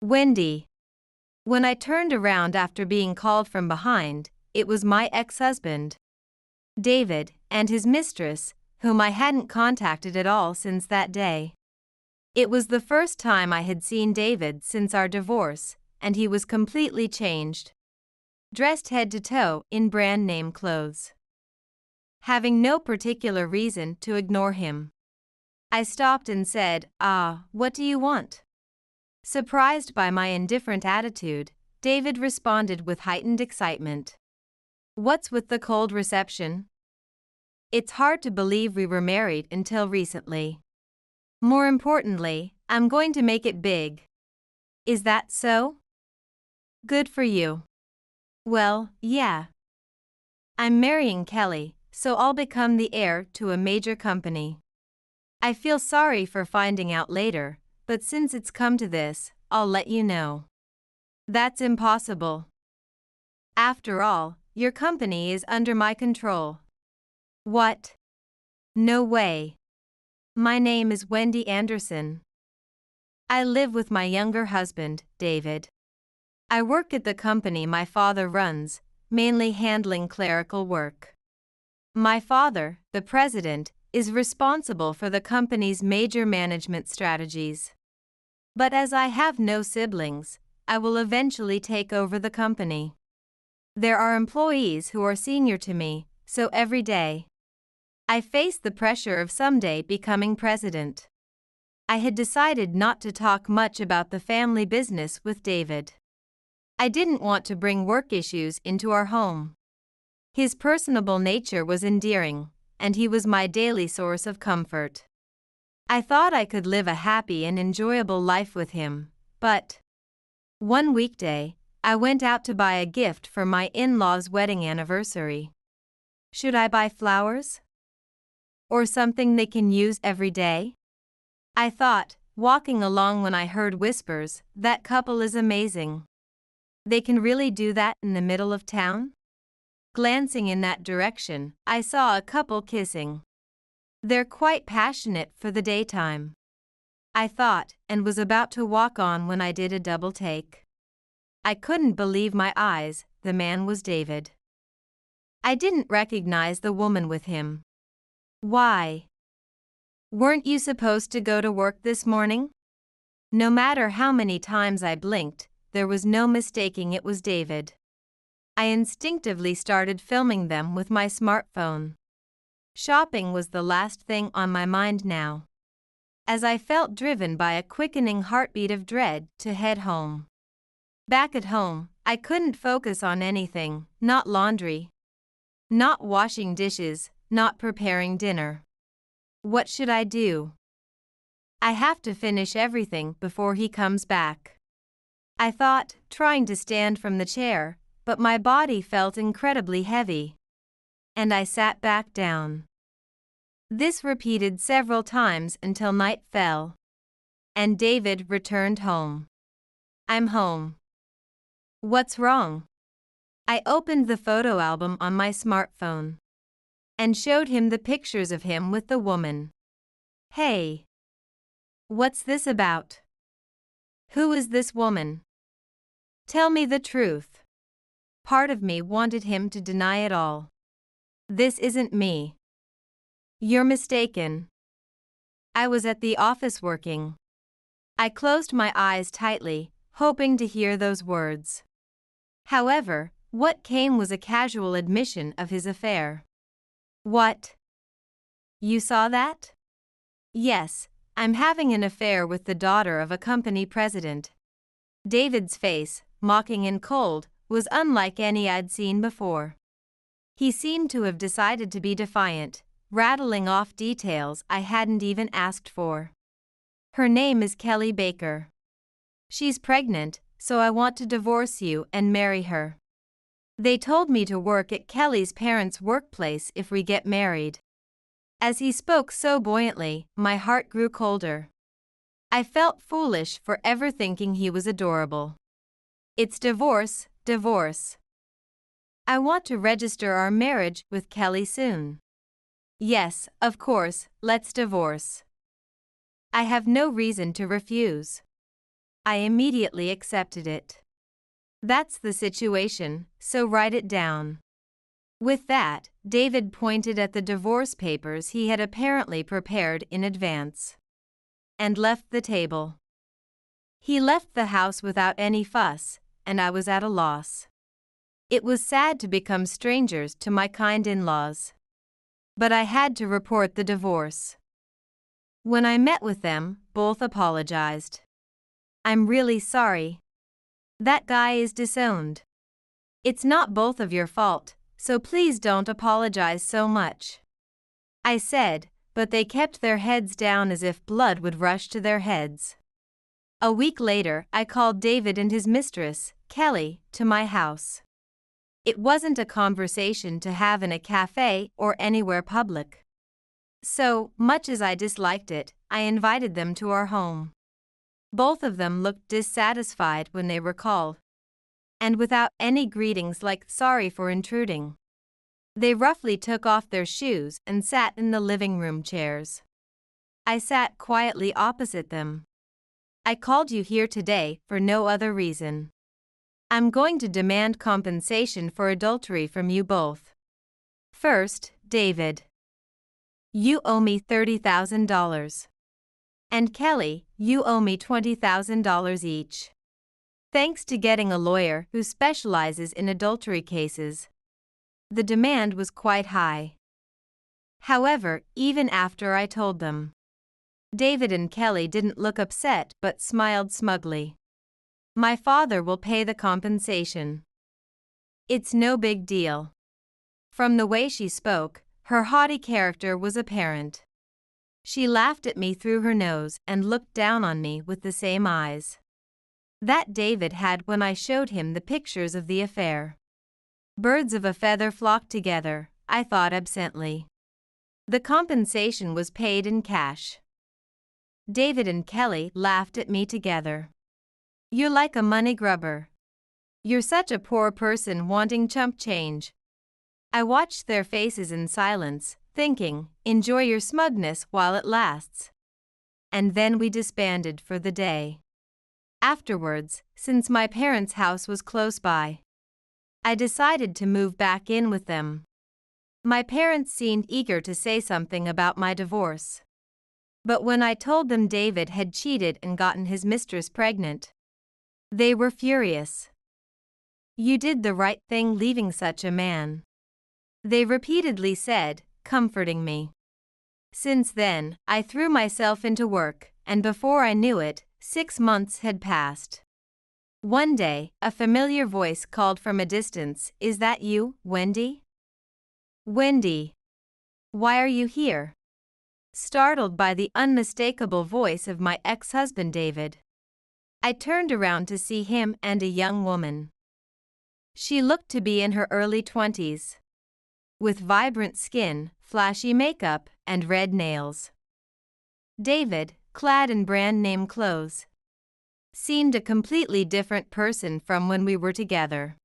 Wendy. When I turned around after being called from behind, it was my ex-husband, David, and his mistress, whom I hadn't contacted at all since that day. It was the first time I had seen David since our divorce, and he was completely changed. Dressed head to toe in brand name clothes. Having no particular reason to ignore him, I stopped and said, "What do you want?" Surprised by my indifferent attitude, David responded with heightened excitement. "What's with the cold reception? It's hard to believe we were married until recently. More importantly, I'm going to make it big." "Is that so?" "Good for you." "Well, yeah. I'm marrying Kelly, so I'll become the heir to a major company. I feel sorry for finding out later, but since it's come to this, I'll let you know." "That's impossible. After all, your company is under my control." "What? No way. My name is Wendy Anderson. I live with my younger husband, David. I work at the company my father runs, mainly handling clerical work. My father, the president, is responsible for the company's major management strategies. But as I have no siblings, I will eventually take over the company. There are employees who are senior to me, so every day, I face the pressure of someday becoming president." I had decided not to talk much about the family business with David. I didn't want to bring work issues into our home. His personable nature was endearing, and he was my daily source of comfort. I thought I could live a happy and enjoyable life with him, but one weekday, I went out to buy a gift for my in-laws' wedding anniversary. Should I buy flowers? Or something they can use every day? I thought, walking along when I heard whispers, "That couple is amazing. They can really do that in the middle of town?" Glancing in that direction, I saw a couple kissing. "They're quite passionate for the daytime," I thought, and was about to walk on when I did a double take. I couldn't believe my eyes. The man was David. I didn't recognize the woman with him. "Why? Weren't you supposed to go to work this morning?" No matter how many times I blinked, there was no mistaking it was David. I instinctively started filming them with my smartphone. Shopping was the last thing on my mind now, as I felt driven by a quickening heartbeat of dread to head home. Back at home, I couldn't focus on anything, not laundry, not washing dishes, not preparing dinner. What should I do? I have to finish everything before he comes back, I thought, trying to stand from the chair, but my body felt incredibly heavy, and I sat back down. This repeated several times until night fell, and David returned home. "I'm home." "What's wrong?" I opened the photo album on my smartphone and showed him the pictures of him with the woman. "Hey, what's this about? Who is this woman? Tell me the truth." Part of me wanted him to deny it all. "This isn't me." "You're mistaken. I was at the office working." I closed my eyes tightly, hoping to hear those words. However, what came was a casual admission of his affair. "What? You saw that?" "Yes, I'm having an affair with the daughter of a company president." David's face, mocking and cold, was unlike any I'd seen before. He seemed to have decided to be defiant, rattling off details I hadn't even asked for. "Her name is Kelly Baker. She's pregnant, so I want to divorce you and marry her. They told me to work at Kelly's parents' workplace if we get married." As he spoke so buoyantly, my heart grew colder. I felt foolish for ever thinking he was adorable. "It's divorce, divorce. I want to register our marriage with Kelly soon." "Yes, of course, let's divorce. I have no reason to refuse." I immediately accepted it. That's the situation, so write it down. With that, David pointed at the divorce papers he had apparently prepared in advance and left the table. He left the house without any fuss, and I was at a loss. It was sad to become strangers to my kind in-laws. But I had to report the divorce. When I met with them, both apologized. I'm really sorry. That guy is disowned. It's not both of your fault, so please don't apologize so much. I said, but they kept their heads down as if blood would rush to their heads. A week later, I called David and his mistress, Kelly, to my house. It wasn't a conversation to have in a cafe or anywhere public. So, much as I disliked it, I invited them to our home. Both of them looked dissatisfied when they were called, and without any greetings like "sorry for intruding." They roughly took off their shoes and sat in the living room chairs. I sat quietly opposite them. I called you here today for no other reason. I'm going to demand compensation for adultery from you both. First, David. You owe me $30,000. And Kelly, you owe me $20,000 each. Thanks to getting a lawyer who specializes in adultery cases. The demand was quite high. However, even after I told them, David and Kelly didn't look upset but smiled smugly. My father will pay the compensation. It's no big deal. From the way she spoke, her haughty character was apparent. She laughed at me through her nose and looked down on me with the same eyes that David had when I showed him the pictures of the affair. Birds of a feather flock together, I thought absently. The compensation was paid in cash. David and Kelly laughed at me together. You're like a money grubber. You're such a poor person wanting chump change. I watched their faces in silence, thinking, enjoy your smugness while it lasts. And then we disbanded for the day. Afterwards, since my parents' house was close by, I decided to move back in with them. My parents seemed eager to say something about my divorce. But when I told them David had cheated and gotten his mistress pregnant, they were furious. You did the right thing leaving such a man, they repeatedly said, comforting me. Since then, I threw myself into work, and before I knew it, 6 months had passed. One day, a familiar voice called from a distance, "Is that you, Wendy?" Wendy. Why are you here? Startled by the unmistakable voice of my ex-husband David, I turned around to see him and a young woman. She looked to be in her early 20s, with vibrant skin, flashy makeup, and red nails. David, clad in brand-name clothes, seemed a completely different person from when we were together.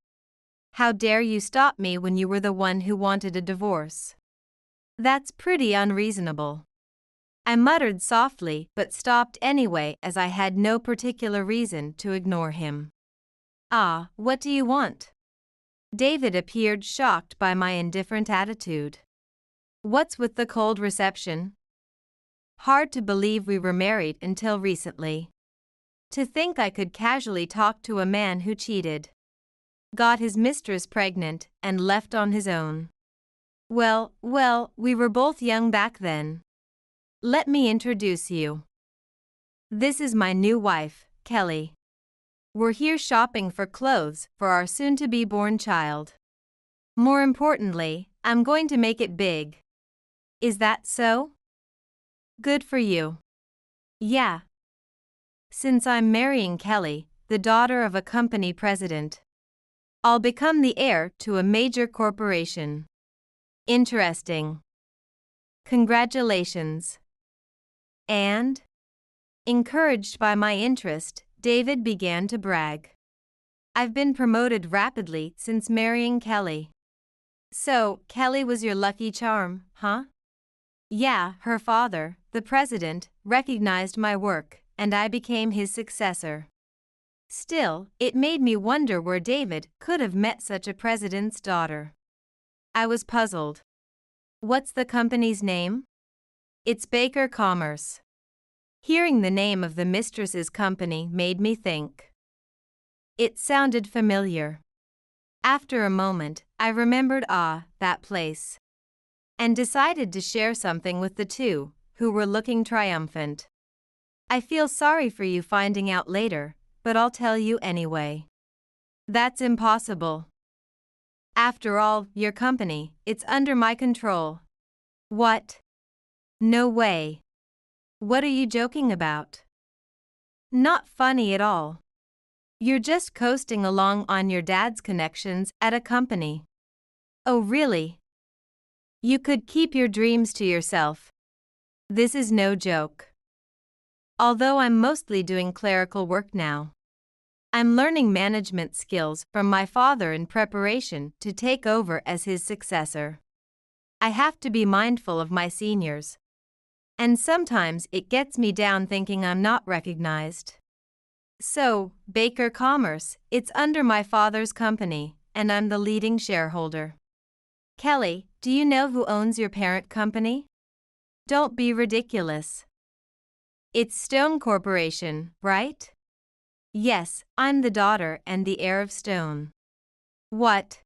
How dare you stop me when you were the one who wanted a divorce? That's pretty unreasonable. I muttered softly but stopped anyway as I had no particular reason to ignore him. Ah, what do you want? David appeared shocked by my indifferent attitude. What's with the cold reception? Hard to believe we were married until recently. To think I could casually talk to a man who cheated, got his mistress pregnant, and left on his own. Well, we were both young back then. Let me introduce you. This is my new wife, Kelly. We're here shopping for clothes for our soon-to-be-born child. More importantly, I'm going to make it big. Is that so? Good for you. Yeah. Since I'm marrying Kelly, the daughter of a company president, I'll become the heir to a major corporation. Interesting. Congratulations. And? Encouraged by my interest, David began to brag. I've been promoted rapidly since marrying Kelly. So, Kelly was your lucky charm, huh? Yeah, her father, the president, recognized my work, and I became his successor. Still, it made me wonder where David could have met such a president's daughter. I was puzzled. What's the company's name? It's Baker Commerce. Hearing the name of the mistress's company made me think. It sounded familiar. After a moment, I remembered that place. And decided to share something with the two, who were looking triumphant. I feel sorry for you finding out later, but I'll tell you anyway. That's impossible. After all, your company, it's under my control. What? No way. What are you joking about? Not funny at all. You're just coasting along on your dad's connections at a company. Oh, really? You could keep your dreams to yourself. This is no joke. Although I'm mostly doing clerical work now, I'm learning management skills from my father in preparation to take over as his successor. I have to be mindful of my seniors. And sometimes it gets me down thinking I'm not recognized. So, Baker Commerce, it's under my father's company, and I'm the leading shareholder. Kelly, do you know who owns your parent company? Don't be ridiculous. It's Stone Corporation, right? Yes, I'm the daughter and the heir of Stone. What?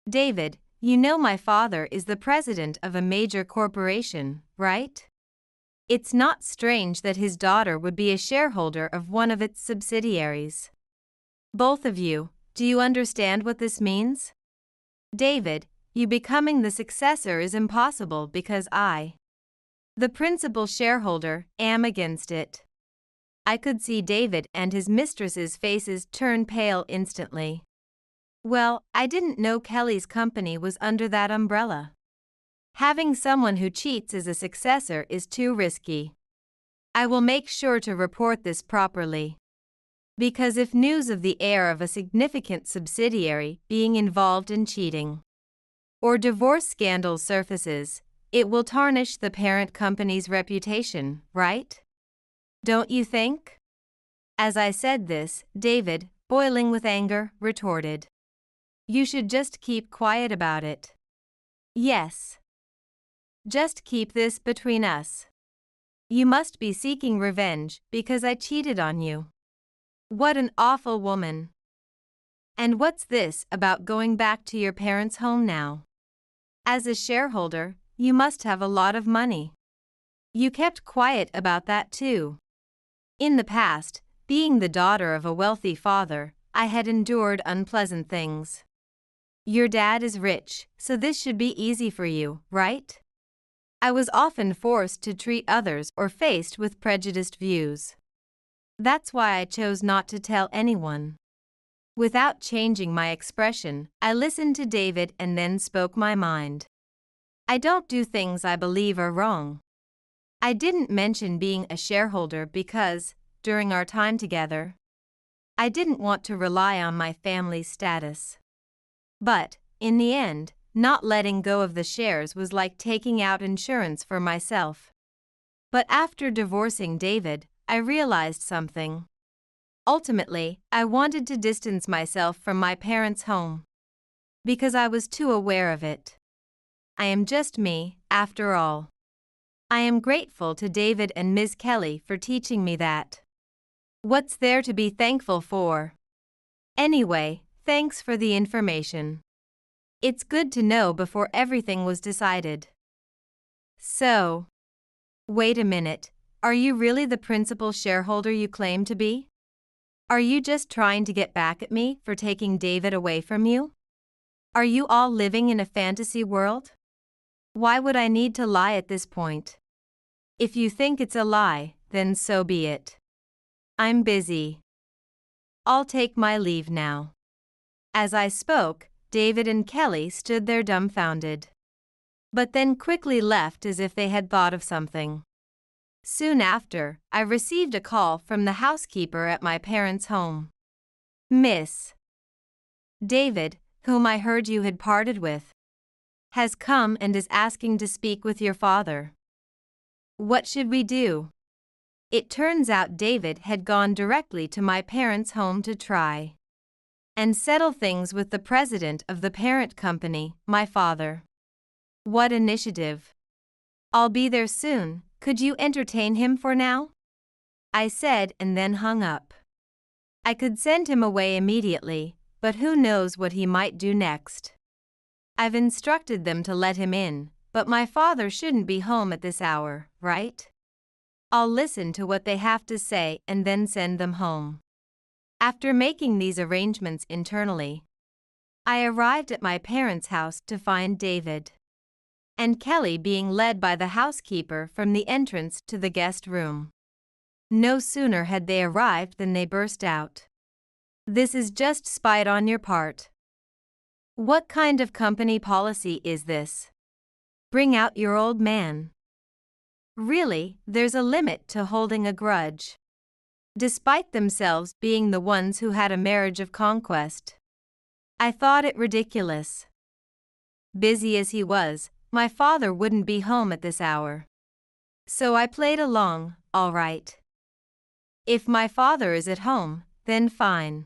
David, you know my father is the president of a major corporation, right? It's not strange that his daughter would be a shareholder of one of its subsidiaries. Both of you, do you understand what this means? David, you becoming the successor is impossible because I, the principal shareholder, am against it. I could see David and his mistress's faces turn pale instantly. Well, I didn't know Kelly's company was under that umbrella. Having someone who cheats as a successor is too risky. I will make sure to report this properly. Because if news of the heir of a significant subsidiary being involved in cheating or divorce scandal surfaces, it will tarnish the parent company's reputation, right? Don't you think? As I said this, David, boiling with anger, retorted. You should just keep quiet about it. Yes. Just keep this between us. You must be seeking revenge because I cheated on you. What an awful woman. And what's this about going back to your parents' home now? As a shareholder, you must have a lot of money. You kept quiet about that too. In the past, being the daughter of a wealthy father, I had endured unpleasant things. Your dad is rich, so this should be easy for you, right? I was often forced to treat others or faced with prejudiced views. That's why I chose not to tell anyone. Without changing my expression, I listened to David and then spoke my mind. I don't do things I believe are wrong. I didn't mention being a shareholder because, during our time together, I didn't want to rely on my family's status. But, in the end, not letting go of the shares was like taking out insurance for myself. But after divorcing David, I realized something. Ultimately, I wanted to distance myself from my parents' home. Because I was too aware of it. I am just me, after all. I am grateful to David and Ms. Kelly for teaching me that. What's there to be thankful for? Anyway, thanks for the information. It's good to know before everything was decided. So, wait a minute, are you really the principal shareholder you claim to be? Are you just trying to get back at me for taking David away from you? Are you all living in a fantasy world? Why would I need to lie at this point? If you think it's a lie, then so be it. I'm busy. I'll take my leave now. As I spoke, David and Kelly stood there dumbfounded. But then quickly left as if they had thought of something. Soon after, I received a call from the housekeeper at my parents' home. Miss David, whom I heard you had parted with, has come and is asking to speak with your father. What should we do? It turns out David had gone directly to my parents' home to try and settle things with the president of the parent company, my father. What initiative! I'll be there soon, could you entertain him for now? I said and then hung up. I could send him away immediately, but who knows what he might do next. I've instructed them to let him in, but my father shouldn't be home at this hour, right? I'll listen to what they have to say and then send them home. After making these arrangements internally, I arrived at my parents' house to find David and Kelly being led by the housekeeper from the entrance to the guest room. No sooner had they arrived than they burst out. "This is just spite on your part. What kind of company policy is this? Bring out your old man. Really, there's a limit to holding a grudge." Despite themselves being the ones who had a marriage of conquest, I thought it ridiculous. Busy as he was, my father wouldn't be home at this hour. So I played along, all right. If my father is at home, then fine.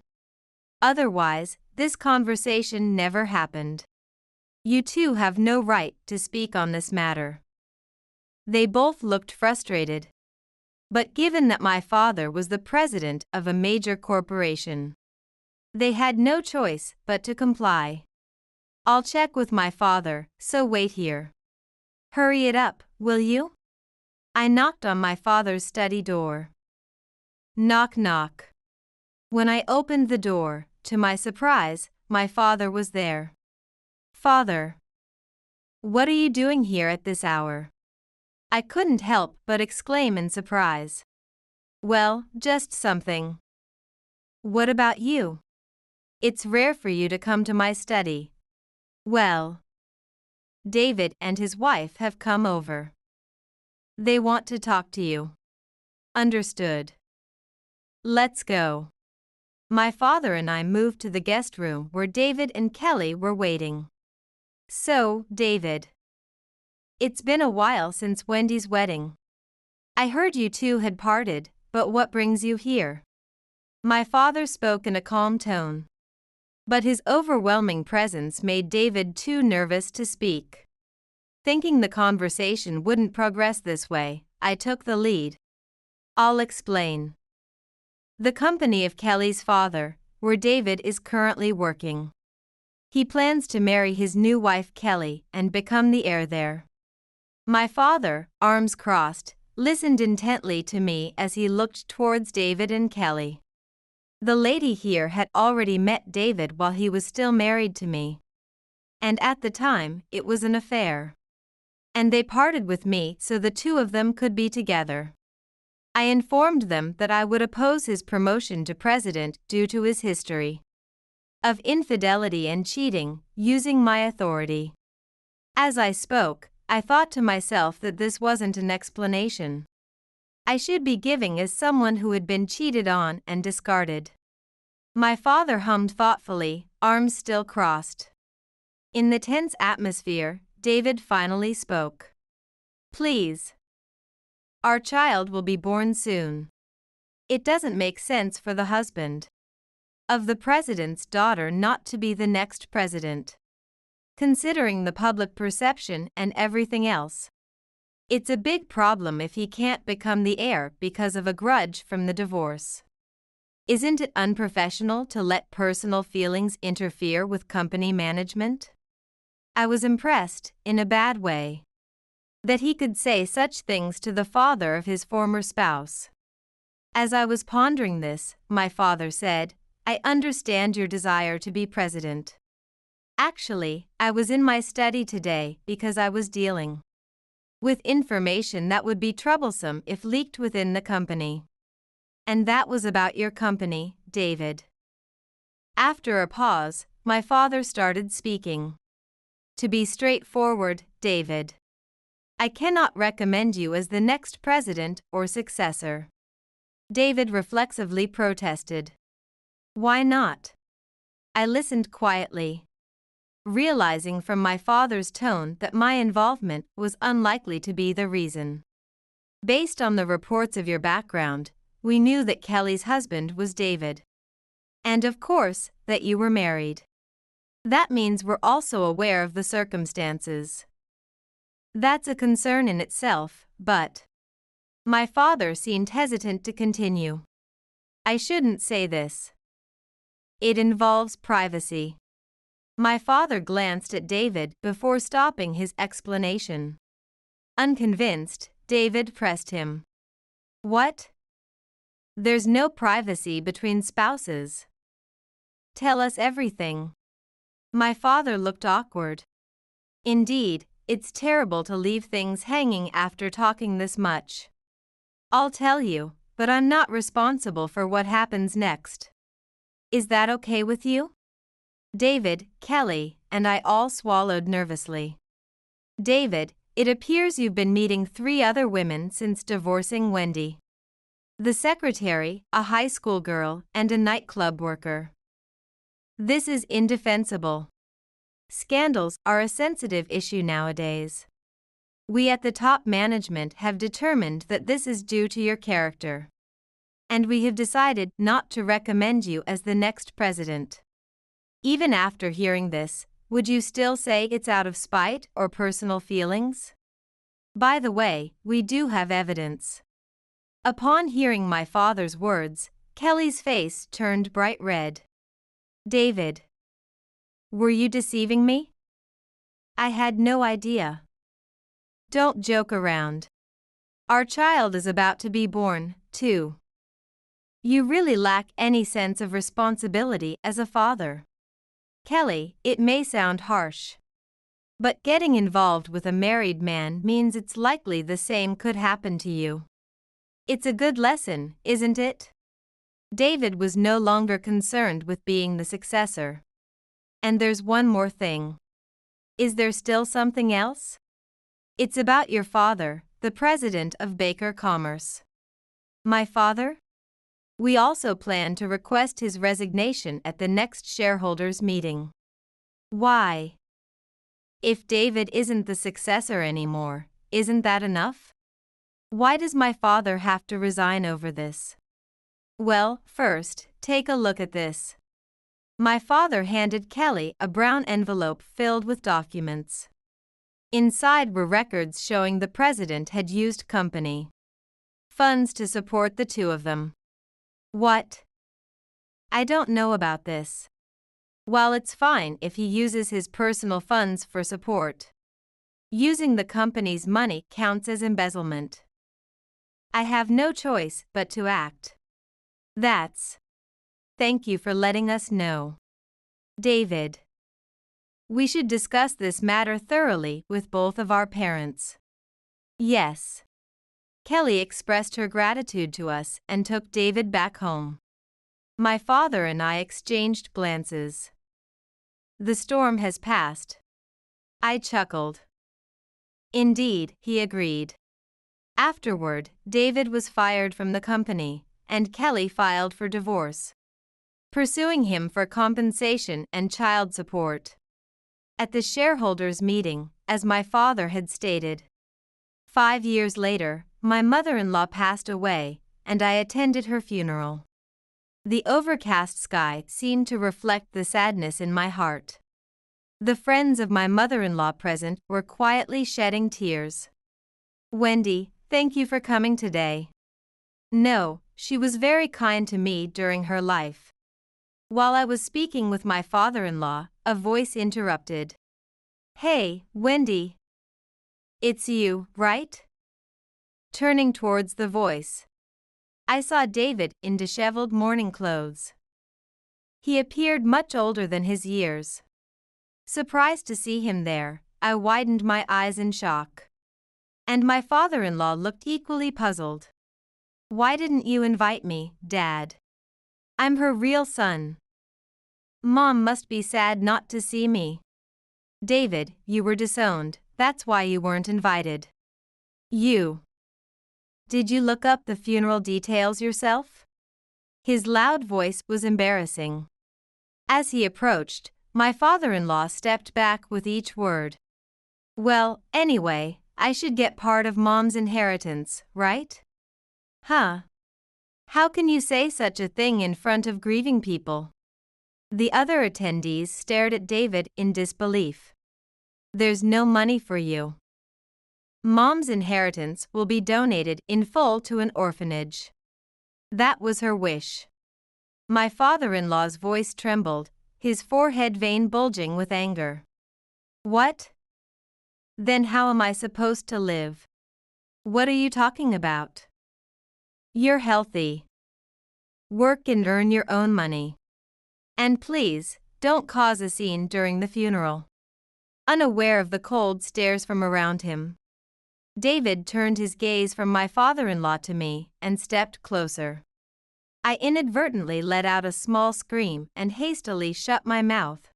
Otherwise, this conversation never happened. You two have no right to speak on this matter. They both looked frustrated. But given that my father was the president of a major corporation, they had no choice but to comply. "I'll check with my father, so wait here. Hurry it up, will you?" I knocked on my father's study door. Knock, knock. When I opened the door, to my surprise, my father was there. "Father, what are you doing here at this hour?" I couldn't help but exclaim in surprise. "Well, just something." "What about you? It's rare for you to come to my study." "Well, David and his wife have come over. They want to talk to you." "Understood. Let's go." My father and I moved to the guest room where David and Kelly were waiting. "So, David, it's been a while since Wendy's wedding. I heard you two had parted, but what brings you here?" My father spoke in a calm tone, but his overwhelming presence made David too nervous to speak. Thinking the conversation wouldn't progress this way, I took the lead. "I'll explain. The company of Kelly's father, where David is currently working. He plans to marry his new wife Kelly and become the heir there." My father, arms crossed, listened intently to me as he looked towards David and Kelly. The lady here had already met David while he was still married to me. And at the time, it was an affair. And they parted with me so the two of them could be together. I informed them that I would oppose his promotion to president due to his history of infidelity and cheating, using my authority. As I spoke, I thought to myself that this wasn't an explanation I should be giving as someone who had been cheated on and discarded. My father hummed thoughtfully, arms still crossed. In the tense atmosphere, David finally spoke. "Please. Our child will be born soon. It doesn't make sense for the husband of the president's daughter not to be the next president. Considering the public perception and everything else. It's a big problem if he can't become the heir because of a grudge from the divorce. Isn't it unprofessional to let personal feelings interfere with company management?" I was impressed, in a bad way, that he could say such things to the father of his former spouse. As I was pondering this, my father said, "I understand your desire to be president. Actually, I was in my study today because I was dealing with information that would be troublesome if leaked within the company. And that was about your company, David." After a pause, my father started speaking. "To be straightforward, David, I cannot recommend you as the next president or successor." David reflexively protested. "Why not?" I listened quietly, realizing from my father's tone that my involvement was unlikely to be the reason. Based on the reports of your background, we knew that Kelly's husband was David. And of course, that you were married. That means we're also aware of the circumstances. That's a concern in itself, but my father seemed hesitant to continue. I shouldn't say this. It involves privacy. My father glanced at David before stopping his explanation. Unconvinced, David pressed him. What? There's no privacy between spouses. Tell us everything. My father looked awkward. Indeed, it's terrible to leave things hanging after talking this much. I'll tell you, but I'm not responsible for what happens next. Is that okay with you? David, Kelly, and I all swallowed nervously. David, it appears you've been meeting 3 other women since divorcing Wendy. The secretary, a high school girl, and a nightclub worker. This is indefensible. Scandals are a sensitive issue nowadays. We at the top management have determined that this is due to your character. And we have decided not to recommend you as the next president. Even after hearing this, would you still say it's out of spite or personal feelings? By the way, we do have evidence. Upon hearing my father's words, Kelly's face turned bright red. David. Were you deceiving me? I had no idea. Don't joke around. Our child is about to be born, too. You really lack any sense of responsibility as a father. Kelly, it may sound harsh. But getting involved with a married man means it's likely the same could happen to you. It's a good lesson, isn't it? David was no longer concerned with being the successor. And there's one more thing. Is there still something else? It's about your father, the president of Baker Commerce. My father? We also plan to request his resignation at the next shareholders' meeting. Why? If David isn't the successor anymore, isn't that enough? Why does my father have to resign over this? Well, first, take a look at this. My father handed Kelly a brown envelope filled with documents. Inside were records showing the president had used company funds to support the 2 of them. What? I don't know about this. While it's fine if he uses his personal funds for support, using the company's money counts as embezzlement. I have no choice but to act. Thank you for letting us know. David. We should discuss this matter thoroughly with both of our parents. Yes. Kelly expressed her gratitude to us and took David back home. My father and I exchanged glances. The storm has passed. I chuckled. Indeed, he agreed. Afterward, David was fired from the company, and Kelly filed for divorce, pursuing him for compensation and child support. At the shareholders' meeting, as my father had stated. 5 years later, my mother-in-law passed away, and I attended her funeral. The overcast sky seemed to reflect the sadness in my heart. The friends of my mother-in-law present were quietly shedding tears. Wendy, thank you for coming today. No, she was very kind to me during her life. While I was speaking with my father-in-law, a voice interrupted. Hey, Wendy. It's you, right? Turning towards the voice, I saw David in disheveled morning clothes. He appeared much older than his years. Surprised to see him there, I widened my eyes in shock. And my father-in-law looked equally puzzled. Why didn't you invite me, Dad? I'm her real son. Mom must be sad not to see me. David, you were disowned, that's why you weren't invited. You. Did you look up the funeral details yourself? His loud voice was embarrassing. As he approached, my father-in-law stepped back with each word. Well, anyway, I should get part of Mom's inheritance, right? Huh? How can you say such a thing in front of grieving people? The other attendees stared at David in disbelief. There's no money for you. Mom's inheritance will be donated in full to an orphanage. That was her wish. My father-in-law's voice trembled, his forehead vein bulging with anger. What? Then how am I supposed to live? What are you talking about? You're healthy. Work and earn your own money. And please, don't cause a scene during the funeral. Unaware of the cold stares from around him, David turned his gaze from my father-in-law to me and stepped closer. I inadvertently let out a small scream and hastily shut my mouth.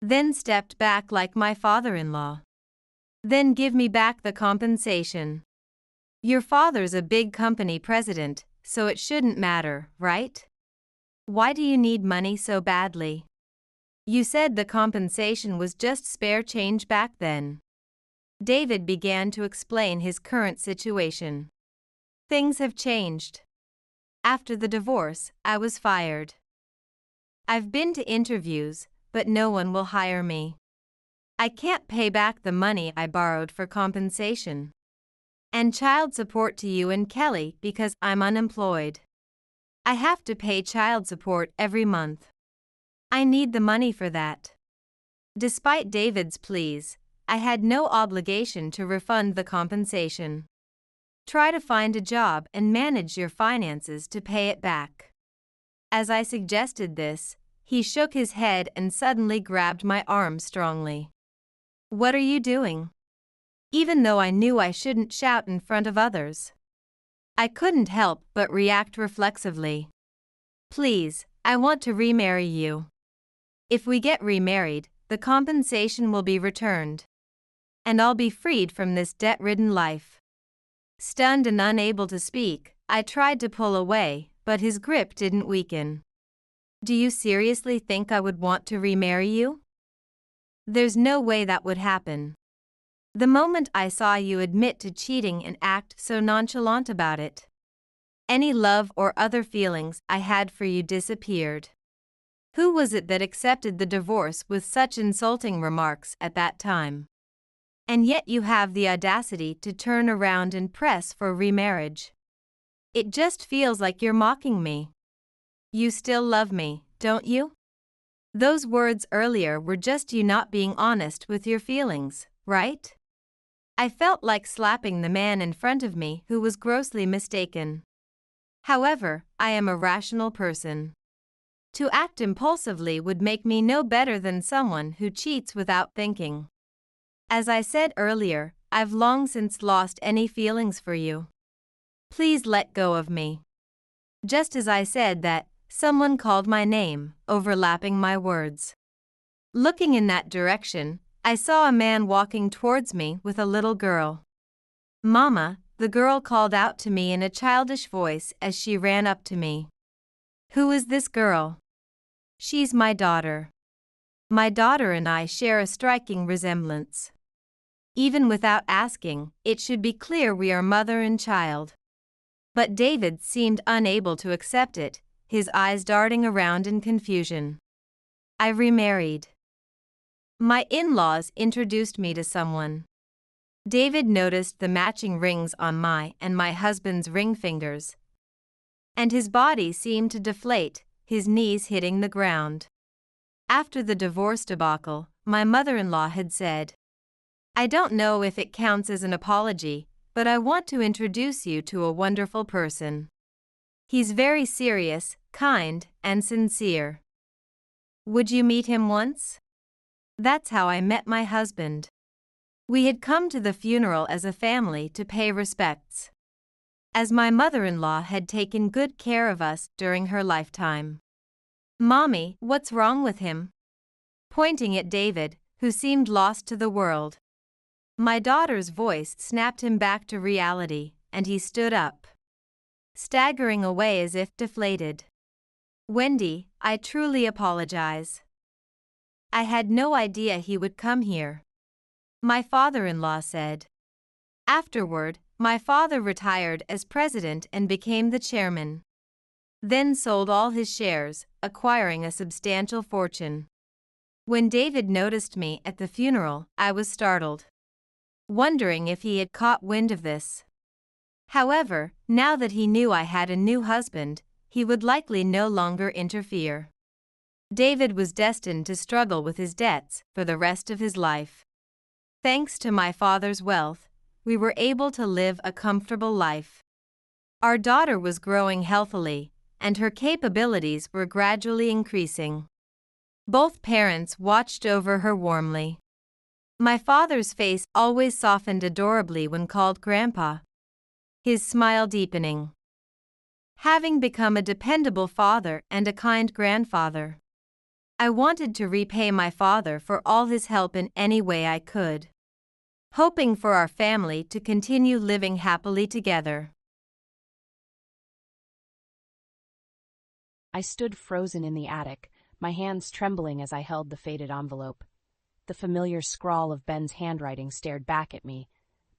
Then stepped back like my father-in-law. Then give me back the compensation. Your father's a big company president, so it shouldn't matter, right? Why do you need money so badly? You said the compensation was just spare change back then. David began to explain his current situation. Things have changed. After the divorce, I was fired. I've been to interviews, but no one will hire me. I can't pay back the money I borrowed for compensation and child support to you and Kelly because I'm unemployed. I have to pay child support every month. I need the money for that. Despite David's pleas, I had no obligation to refund the compensation. Try to find a job and manage your finances to pay it back. As I suggested this, he shook his head and suddenly grabbed my arm strongly. What are you doing? Even though I knew I shouldn't shout in front of others, I couldn't help but react reflexively. Please, I want to remarry you. If we get remarried, the compensation will be returned. And I'll be freed from this debt-ridden life. Stunned and unable to speak, I tried to pull away, but his grip didn't weaken. Do you seriously think I would want to remarry you? There's no way that would happen. The moment I saw you admit to cheating and act so nonchalant about it, any love or other feelings I had for you disappeared. Who was it that accepted the divorce with such insulting remarks at that time? And yet you have the audacity to turn around and press for remarriage. It just feels like you're mocking me. You still love me, don't you? Those words earlier were just you not being honest with your feelings, right? I felt like slapping the man in front of me who was grossly mistaken. However, I am a rational person. To act impulsively would make me no better than someone who cheats without thinking. As I said earlier, I've long since lost any feelings for you. Please let go of me. Just as I said that, someone called my name, overlapping my words. Looking in that direction, I saw a man walking towards me with a little girl. Mama, the girl called out to me in a childish voice as she ran up to me. Who is this girl? She's my daughter. My daughter and I share a striking resemblance. Even without asking, it should be clear we are mother and child. But David seemed unable to accept it, his eyes darting around in confusion. I remarried. My in-laws introduced me to someone. David noticed the matching rings on my and my husband's ring fingers, and his body seemed to deflate, his knees hitting the ground. After the divorce debacle, my mother-in-law had said, I don't know if it counts as an apology, but I want to introduce you to a wonderful person. He's very serious, kind, and sincere. Would you meet him once? That's how I met my husband. We had come to the funeral as a family to pay respects, as my mother-in-law had taken good care of us during her lifetime. Mommy, what's wrong with him? Pointing at David, who seemed lost to the world. My daughter's voice snapped him back to reality, and he stood up, staggering away as if deflated. Wendy, I truly apologize. I had no idea he would come here. My father-in-law said. Afterward, my father retired as president and became the chairman. Then sold all his shares, acquiring a substantial fortune. When David noticed me at the funeral, I was startled, wondering if he had caught wind of this. However, now that he knew I had a new husband, he would likely no longer interfere. David was destined to struggle with his debts for the rest of his life. Thanks to my father's wealth, we were able to live a comfortable life. Our daughter was growing healthily, and her capabilities were gradually increasing. Both parents watched over her warmly. My father's face always softened adorably when called Grandpa, his smile deepening. Having become a dependable father and a kind grandfather, I wanted to repay my father for all his help in any way I could, hoping for our family to continue living happily together. I stood frozen in the attic, my hands trembling as I held the faded envelope. The familiar scrawl of Ben's handwriting stared back at me,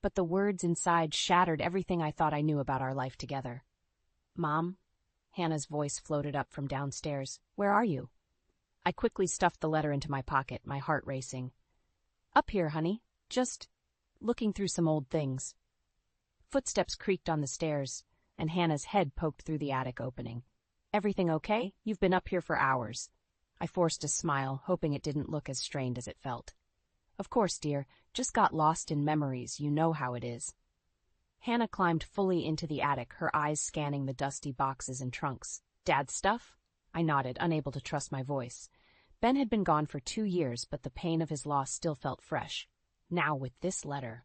but the words inside shattered everything I thought I knew about our life together. "Mom?" Hannah's voice floated up from downstairs. "Where are you?" I quickly stuffed the letter into my pocket, my heart racing. "Up here, honey. Just looking through some old things." Footsteps creaked on the stairs, and Hannah's head poked through the attic opening. "Everything okay? You've been up here for hours." I forced a smile, hoping it didn't look as strained as it felt. "Of course, dear. Just got lost in memories. You know how it is." Hannah climbed fully into the attic, her eyes scanning the dusty boxes and trunks. "Dad's stuff?" I nodded, unable to trust my voice. Ben had been gone for 2 years, but the pain of his loss still felt fresh. Now with this letter.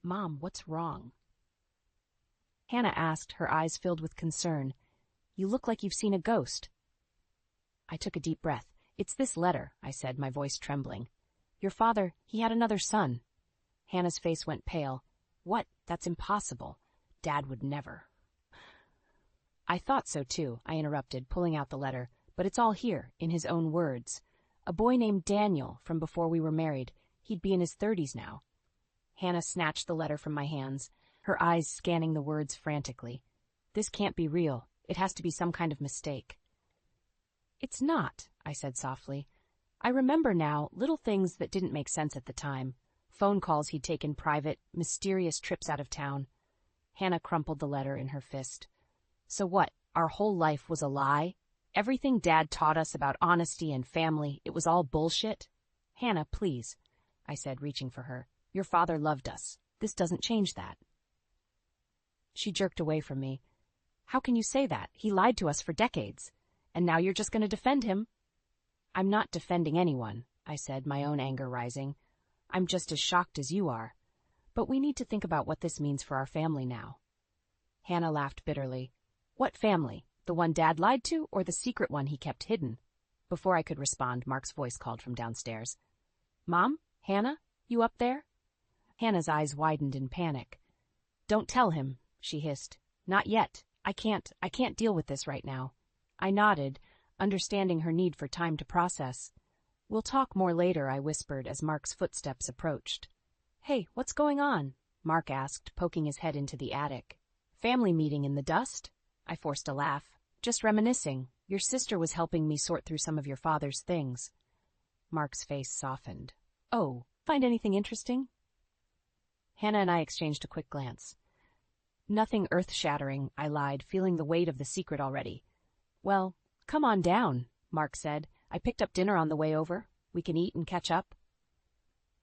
"Mom, what's wrong?" Hannah asked, her eyes filled with concern. "You look like you've seen a ghost." I took a deep breath. "It's this letter," I said, my voice trembling. "Your father, he had another son." Hannah's face went pale. "What? That's impossible. Dad would never." "I thought so too," I interrupted, pulling out the letter, "but it's all here, in his own words. A boy named Daniel, from before we were married. He'd be in his 30s now." Hannah snatched the letter from my hands, her eyes scanning the words frantically. "This can't be real. It has to be some kind of mistake." "It's not," I said softly. "I remember now little things that didn't make sense at the time. Phone calls he'd taken private, mysterious trips out of town." Hannah crumpled the letter in her fist. "So what, our whole life was a lie? Everything Dad taught us about honesty and family, it was all bullshit?" "Hannah, please," I said, reaching for her. "Your father loved us. This doesn't change that." She jerked away from me. "How can you say that? He lied to us for decades. And now you're just going to defend him?" "I'm not defending anyone," I said, my own anger rising. "I'm just as shocked as you are. But we need to think about what this means for our family now." Hannah laughed bitterly. "What family? The one Dad lied to, or the secret one he kept hidden?" Before I could respond, Mark's voice called from downstairs. "Mom? Hannah? You up there?" Hannah's eyes widened in panic. "Don't tell him," she hissed. "Not yet. I can't deal with this right now." I nodded, understanding her need for time to process. "We'll talk more later," I whispered as Mark's footsteps approached. "Hey, what's going on?" Mark asked, poking his head into the attic. "Family meeting in the dust?" I forced a laugh. "Just reminiscing. Your sister was helping me sort through some of your father's things." Mark's face softened. "Oh, find anything interesting?" Hannah and I exchanged a quick glance. "Nothing earth-shattering," I lied, feeling the weight of the secret already. "Well, come on down," Mark said. "I picked up dinner on the way over. We can eat and catch up."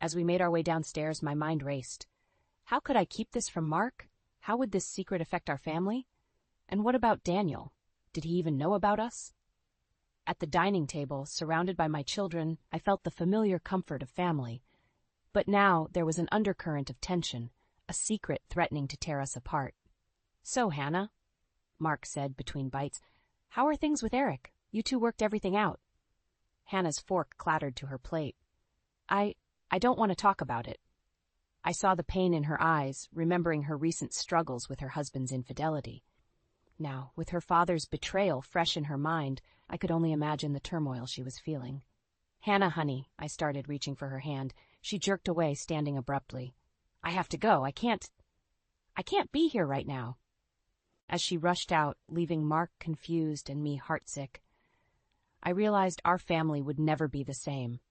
As we made our way downstairs, my mind raced. How could I keep this from Mark? How would this secret affect our family? And what about Daniel? Did he even know about us? At the dining table, surrounded by my children, I felt the familiar comfort of family. But now there was an undercurrent of tension, a secret threatening to tear us apart. "So, Hannah," Mark said between bites, "how are things with Eric? You two worked everything out." Hannah's fork clattered to her plate. I don't want to talk about it." I saw the pain in her eyes, remembering her recent struggles with her husband's infidelity. Now, with her father's betrayal fresh in her mind, I could only imagine the turmoil she was feeling. "Hannah, honey," I started, reaching for her hand. She jerked away, standing abruptly. I have to go. I can't be here right now. As she rushed out, leaving Mark confused and me heartsick, I realized our family would never be the same.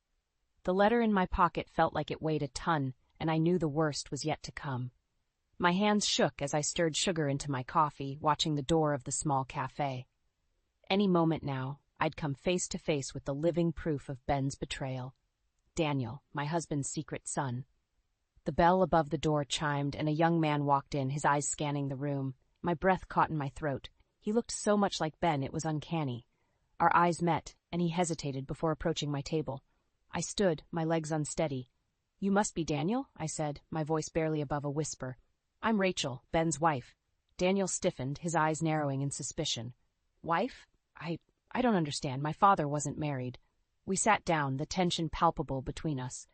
The letter in my pocket felt like it weighed a ton, and I knew the worst was yet to come. My hands shook as I stirred sugar into my coffee, watching the door of the small cafe. Any moment now, I'd come face to face with the living proof of Ben's betrayal. Daniel, my husband's secret son. The bell above the door chimed, and a young man walked in, his eyes scanning the room. My breath caught in my throat. He looked so much like Ben, it was uncanny. Our eyes met, and he hesitated before approaching my table. I stood, my legs unsteady. "You must be Daniel," I said, my voice barely above a whisper. "I'm Rachel, Ben's wife." Daniel stiffened, his eyes narrowing in suspicion. "Wife? I don't understand. My father wasn't married." We sat down, the tension palpable between us.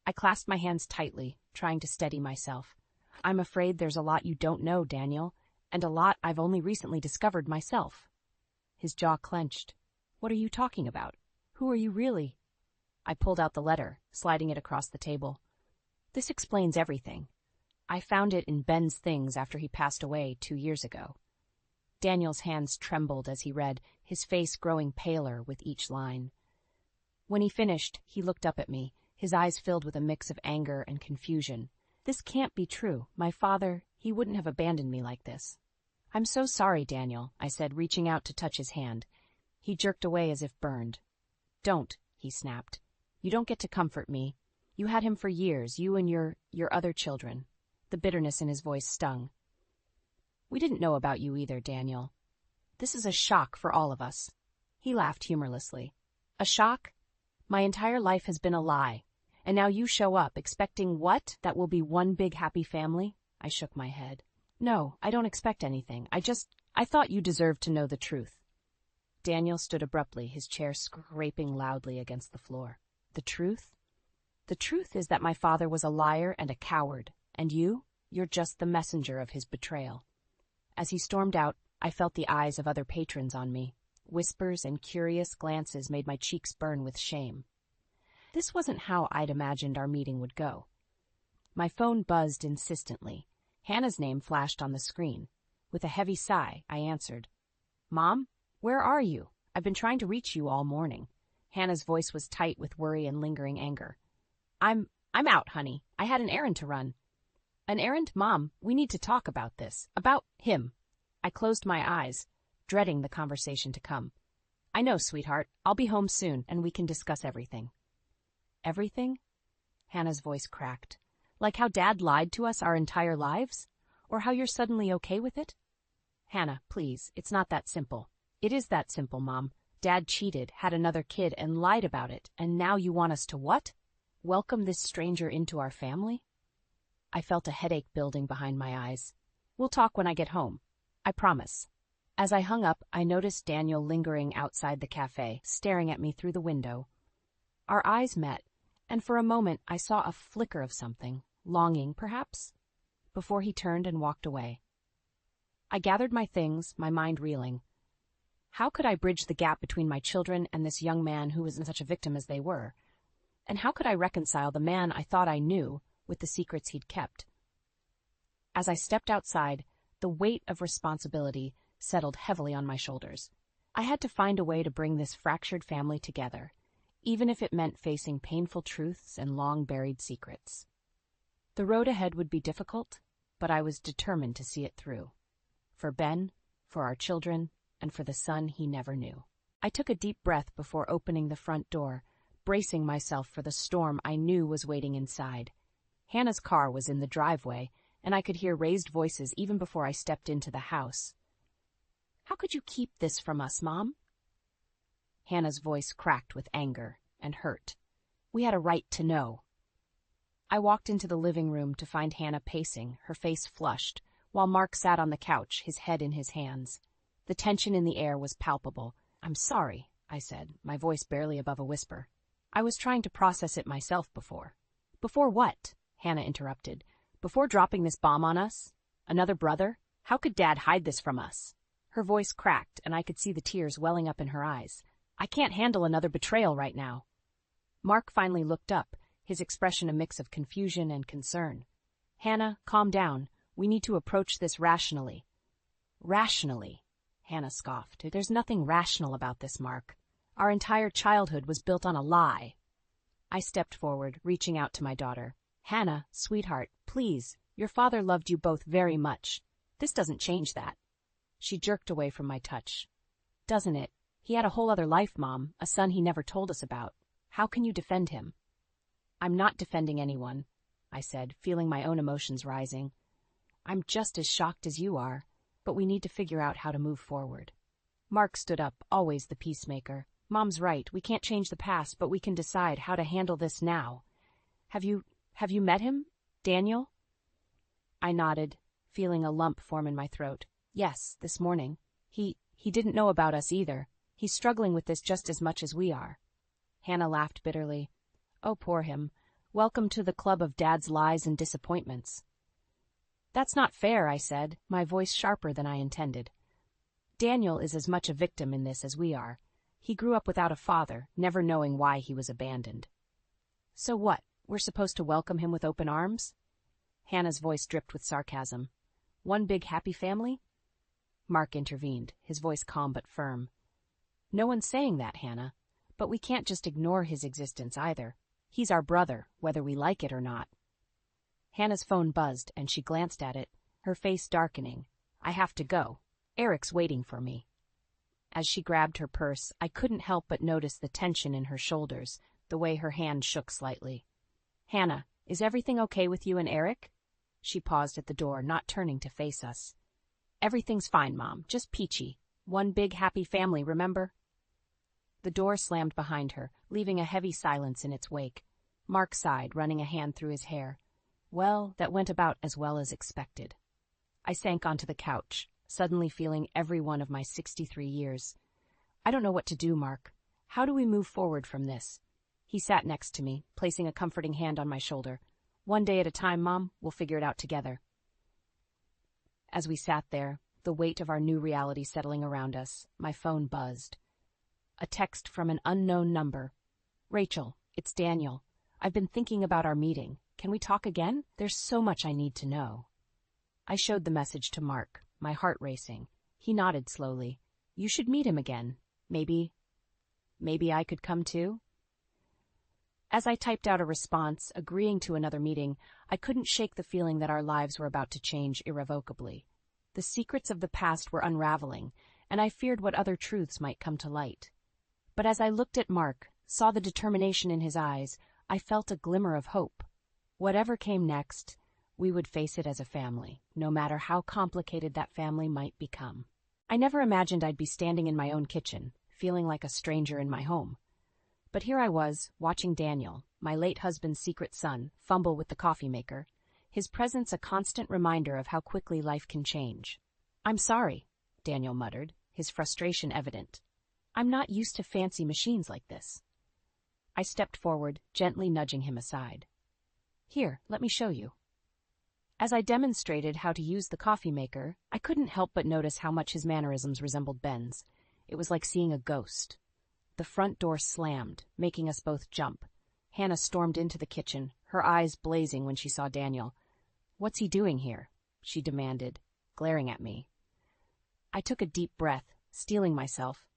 I clasped my hands tightly, trying to steady myself. "I'm afraid there's a lot you don't know, Daniel, and a lot I've only recently discovered myself." His jaw clenched. "What are you talking about? Who are you really?" I pulled out the letter, sliding it across the table. "This explains everything. I found it in Ben's things after he passed away 2 years ago." Daniel's hands trembled as he read, his face growing paler with each line. When he finished, he looked up at me, his eyes filled with a mix of anger and confusion. "This can't be true. My father, he wouldn't have abandoned me like this." "I'm so sorry, Daniel," I said, reaching out to touch his hand. He jerked away as if burned. "Don't," he snapped. "You don't get to comfort me. You had him for years, you and your other children." The bitterness in his voice stung. "We didn't know about you either, Daniel. This is a shock for all of us." He laughed humorlessly. "A shock? My entire life has been a lie. And now you show up, expecting what? That we'll be one big happy family?" I shook my head. "No, I don't expect anything. I thought you deserved to know the truth." Daniel stood abruptly, his chair scraping loudly against the floor. "The truth? The truth is that my father was a liar and a coward, and you're just the messenger of his betrayal." As he stormed out, I felt the eyes of other patrons on me. Whispers and curious glances made my cheeks burn with shame. This wasn't how I'd imagined our meeting would go. My phone buzzed insistently. Hannah's name flashed on the screen. With a heavy sigh, I answered. "Mom, where are you? I've been trying to reach you all morning." Hannah's voice was tight with worry and lingering anger. I'm out, honey. I had an errand to run." "An errand? Mom, we need to talk about this. About him." I closed my eyes, dreading the conversation to come. "I know, sweetheart. I'll be home soon, and we can discuss everything." "Everything?" Hannah's voice cracked. "Like how Dad lied to us our entire lives? Or how you're suddenly okay with it?" "Hannah, please, it's not that simple." "It is that simple, Mom. Dad cheated, had another kid, and lied about it, and now you want us to what? Welcome this stranger into our family?" I felt a headache building behind my eyes. "We'll talk when I get home. I promise." As I hung up, I noticed Daniel lingering outside the cafe, staring at me through the window. Our eyes met, and for a moment I saw a flicker of something, longing perhaps, before he turned and walked away. I gathered my things, my mind reeling. How could I bridge the gap between my children and this young man who was such a victim as they were? And how could I reconcile the man I thought I knew with the secrets he'd kept? As I stepped outside, the weight of responsibility settled heavily on my shoulders. I had to find a way to bring this fractured family together, even if it meant facing painful truths and long-buried secrets. The road ahead would be difficult, but I was determined to see it through. For Ben, for our children, and for the son he never knew. I took a deep breath before opening the front door, bracing myself for the storm I knew was waiting inside. Hannah's car was in the driveway, and I could hear raised voices even before I stepped into the house. "How could you keep this from us, Mom?" Hannah's voice cracked with anger and hurt. "We had a right to know." I walked into the living room to find Hannah pacing, her face flushed, while Mark sat on the couch, his head in his hands. The tension in the air was palpable. "I'm sorry," I said, my voice barely above a whisper. "I was trying to process it myself before." "Before what?" Hannah interrupted. "Before dropping this bomb on us? Another brother? How could Dad hide this from us?" Her voice cracked, and I could see the tears welling up in her eyes. "I can't handle another betrayal right now." Mark finally looked up, his expression a mix of confusion and concern. Hannah, calm down. We need to approach this rationally. Rationally? Hannah scoffed. There's nothing rational about this, Mark. Our entire childhood was built on a lie. I stepped forward, reaching out to my daughter. Hannah, sweetheart, please. Your father loved you both very much. This doesn't change that. She jerked away from my touch. Doesn't it? He had a whole other life, Mom, a son he never told us about. How can you defend him? I'm not defending anyone, I said, feeling my own emotions rising. I'm just as shocked as you are, but we need to figure out how to move forward. Mark stood up, always the peacemaker. Mom's right, we can't change the past, but we can decide how to handle this now. Have you met him, Daniel? I nodded, feeling a lump form in my throat. Yes, this morning. He didn't know about us either. He's struggling with this just as much as we are. Hannah laughed bitterly. Oh, poor him. Welcome to the club of Dad's lies and disappointments. That's not fair, I said, my voice sharper than I intended. Daniel is as much a victim in this as we are. He grew up without a father, never knowing why he was abandoned. So what? We're supposed to welcome him with open arms? Hannah's voice dripped with sarcasm. One big happy family? Mark intervened, his voice calm but firm. No one's saying that, Hannah. But we can't just ignore his existence either. He's our brother, whether we like it or not. Hannah's phone buzzed, and she glanced at it, her face darkening. I have to go. Eric's waiting for me. As she grabbed her purse, I couldn't help but notice the tension in her shoulders, the way her hand shook slightly. Hannah, is everything okay with you and Eric? She paused at the door, not turning to face us. Everything's fine, Mom, just peachy. One big happy family, remember? The door slammed behind her, leaving a heavy silence in its wake. Mark sighed, running a hand through his hair. Well, that went about as well as expected. I sank onto the couch, suddenly feeling every one of my 63 years. I don't know what to do, Mark. How do we move forward from this? He sat next to me, placing a comforting hand on my shoulder. One day at a time, Mom, we'll figure it out together. As we sat there, the weight of our new reality settling around us, my phone buzzed. A text from an unknown number. Rachel, it's Daniel. I've been thinking about our meeting. Can we talk again? There's so much I need to know. I showed the message to Mark, my heart racing. He nodded slowly. You should meet him again. Maybe I could come too? As I typed out a response, agreeing to another meeting, I couldn't shake the feeling that our lives were about to change irrevocably. The secrets of the past were unraveling, and I feared what other truths might come to light. But as I looked at Mark, saw the determination in his eyes, I felt a glimmer of hope. Whatever came next, we would face it as a family, no matter how complicated that family might become. I never imagined I'd be standing in my own kitchen, feeling like a stranger in my home. But here I was, watching Daniel, my late husband's secret son, fumble with the coffee maker, his presence a constant reminder of how quickly life can change. I'm sorry, Daniel muttered, his frustration evident. I'm not used to fancy machines like this. I stepped forward, gently nudging him aside. Here, let me show you. As I demonstrated how to use the coffee maker, I couldn't help but notice how much his mannerisms resembled Ben's. It was like seeing a ghost. The front door slammed, making us both jump. Hannah stormed into the kitchen, her eyes blazing when she saw Daniel. What's he doing here? She demanded, glaring at me. I took a deep breath, steeling myself.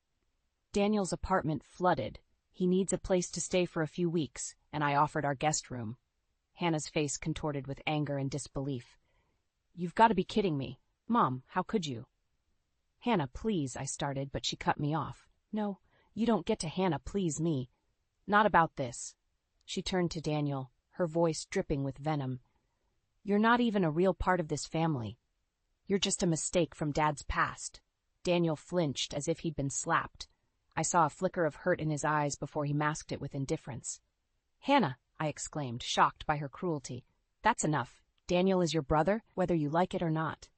Daniel's apartment flooded. He needs a place to stay for a few weeks, and I offered our guest room. Hannah's face contorted with anger and disbelief. You've got to be kidding me. Mom, how could you? Hannah, please, I started, but she cut me off. No, you don't get to Hannah, please me. Not about this. She turned to Daniel, her voice dripping with venom. You're not even a real part of this family. You're just a mistake from Dad's past. Daniel flinched as if he'd been slapped. I saw a flicker of hurt in his eyes before he masked it with indifference. Hannah, I exclaimed, shocked by her cruelty. That's enough. Daniel is your brother, whether you like it or not.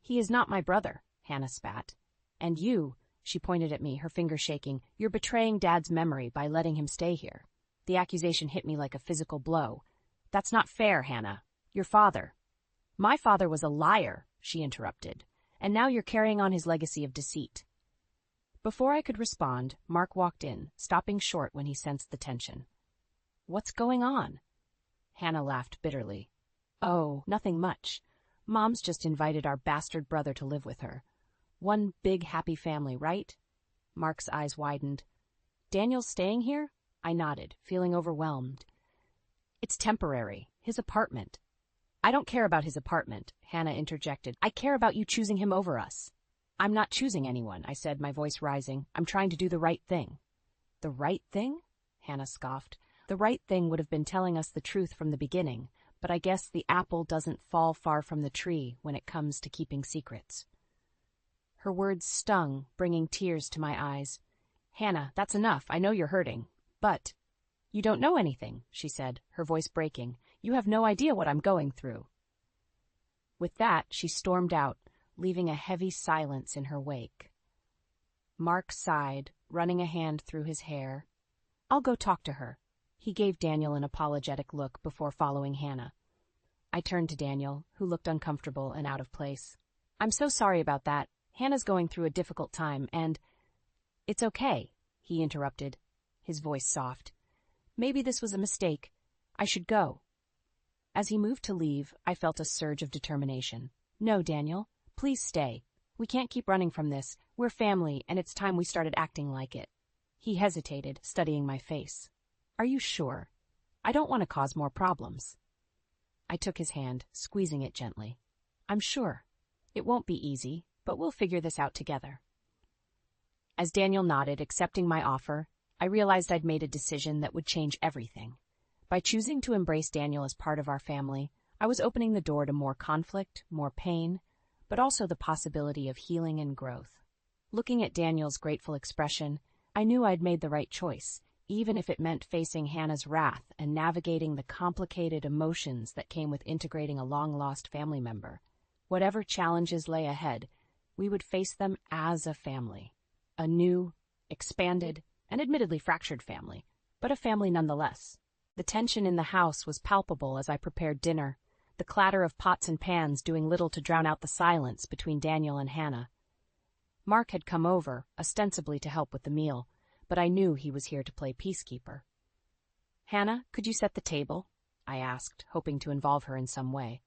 He is not my brother, Hannah spat. And you, she pointed at me, her finger shaking, you're betraying Dad's memory by letting him stay here. The accusation hit me like a physical blow. That's not fair, Hannah. Your father. My father was a liar, she interrupted, and now you're carrying on his legacy of deceit. Before I could respond, Mark walked in, stopping short when he sensed the tension. What's going on? Hannah laughed bitterly. Oh, nothing much. Mom's just invited our bastard brother to live with her. One big happy family, right? Mark's eyes widened. Daniel's staying here? I nodded, feeling overwhelmed. It's temporary. His apartment. I don't care about his apartment, Hannah interjected. I care about you choosing him over us. I'm not choosing anyone, I said, my voice rising. I'm trying to do the right thing. The right thing? Hannah scoffed. The right thing would have been telling us the truth from the beginning, but I guess the apple doesn't fall far from the tree when it comes to keeping secrets. Her words stung, bringing tears to my eyes. Hannah, that's enough. I know you're hurting. But you don't know anything, she said, her voice breaking. You have no idea what I'm going through. With that, she stormed out, leaving a heavy silence in her wake. Mark sighed, running a hand through his hair. I'll go talk to her. He gave Daniel an apologetic look before following Hannah. I turned to Daniel, who looked uncomfortable and out of place. I'm so sorry about that. Hannah's going through a difficult time, and... It's okay, he interrupted, his voice soft. Maybe this was a mistake. I should go. As he moved to leave, I felt a surge of determination. No, Daniel, please stay. We can't keep running from this. We're family, and it's time we started acting like it. He hesitated, studying my face. Are you sure? I don't want to cause more problems. I took his hand, squeezing it gently. I'm sure. It won't be easy, but we'll figure this out together. As Daniel nodded, accepting my offer, I realized I'd made a decision that would change everything. By choosing to embrace Daniel as part of our family, I was opening the door to more conflict, more pain, but also the possibility of healing and growth. Looking at Daniel's grateful expression, I knew I'd made the right choice, even if it meant facing Hannah's wrath and navigating the complicated emotions that came with integrating a long-lost family member. Whatever challenges lay ahead, we would face them as a family. A new, expanded, and admittedly fractured family, but a family nonetheless. The tension in the house was palpable as I prepared dinner, the clatter of pots and pans doing little to drown out the silence between Daniel and Hannah. Mark had come over, ostensibly to help with the meal, but I knew he was here to play peacekeeper. Hannah, could you set the table? I asked, hoping to involve her in some way.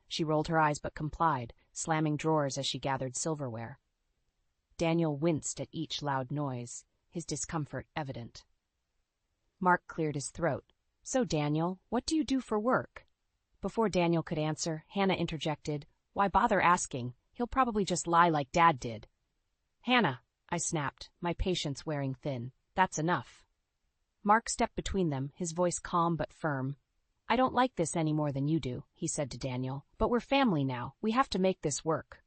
She rolled her eyes but complied, slamming drawers as she gathered silverware. Daniel winced at each loud noise, his discomfort evident. Mark cleared his throat. So, Daniel, what do you do for work? Before Daniel could answer, Hannah interjected, Why bother asking? He'll probably just lie like Dad did. Hannah, I snapped, my patience wearing thin. That's enough. Mark stepped between them, his voice calm but firm. I don't like this any more than you do, he said to Daniel, but we're family now. We have to make this work.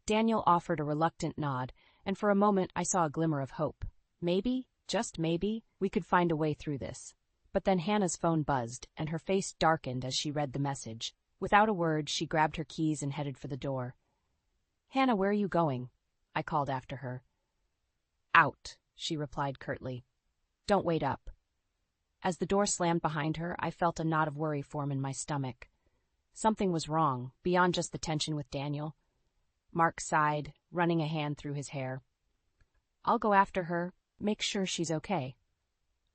Daniel offered a reluctant nod, and for a moment I saw a glimmer of hope. Maybe, just maybe, we could find a way through this. But then Hannah's phone buzzed, and her face darkened as she read the message. Without a word, she grabbed her keys and headed for the door. Hannah, where are you going? I called after her. Out, she replied curtly. Don't wait up. As the door slammed behind her, I felt a knot of worry form in my stomach. Something was wrong, beyond just the tension with Daniel. Mark sighed, running a hand through his hair. I'll go after her, make sure she's okay.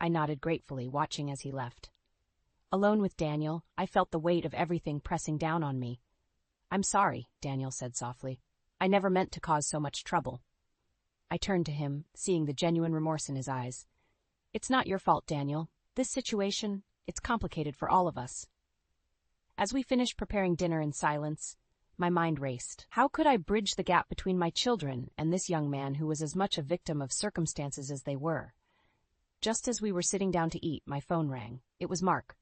I nodded gratefully, watching as he left. Alone with Daniel, I felt the weight of everything pressing down on me. I'm sorry, Daniel said softly. I never meant to cause so much trouble. I turned to him, seeing the genuine remorse in his eyes. It's not your fault, Daniel. This situation, it's complicated for all of us. As we finished preparing dinner in silence, my mind raced. How could I bridge the gap between my children and this young man who was as much a victim of circumstances as they were? Just as we were sitting down to eat, my phone rang. It was Mark.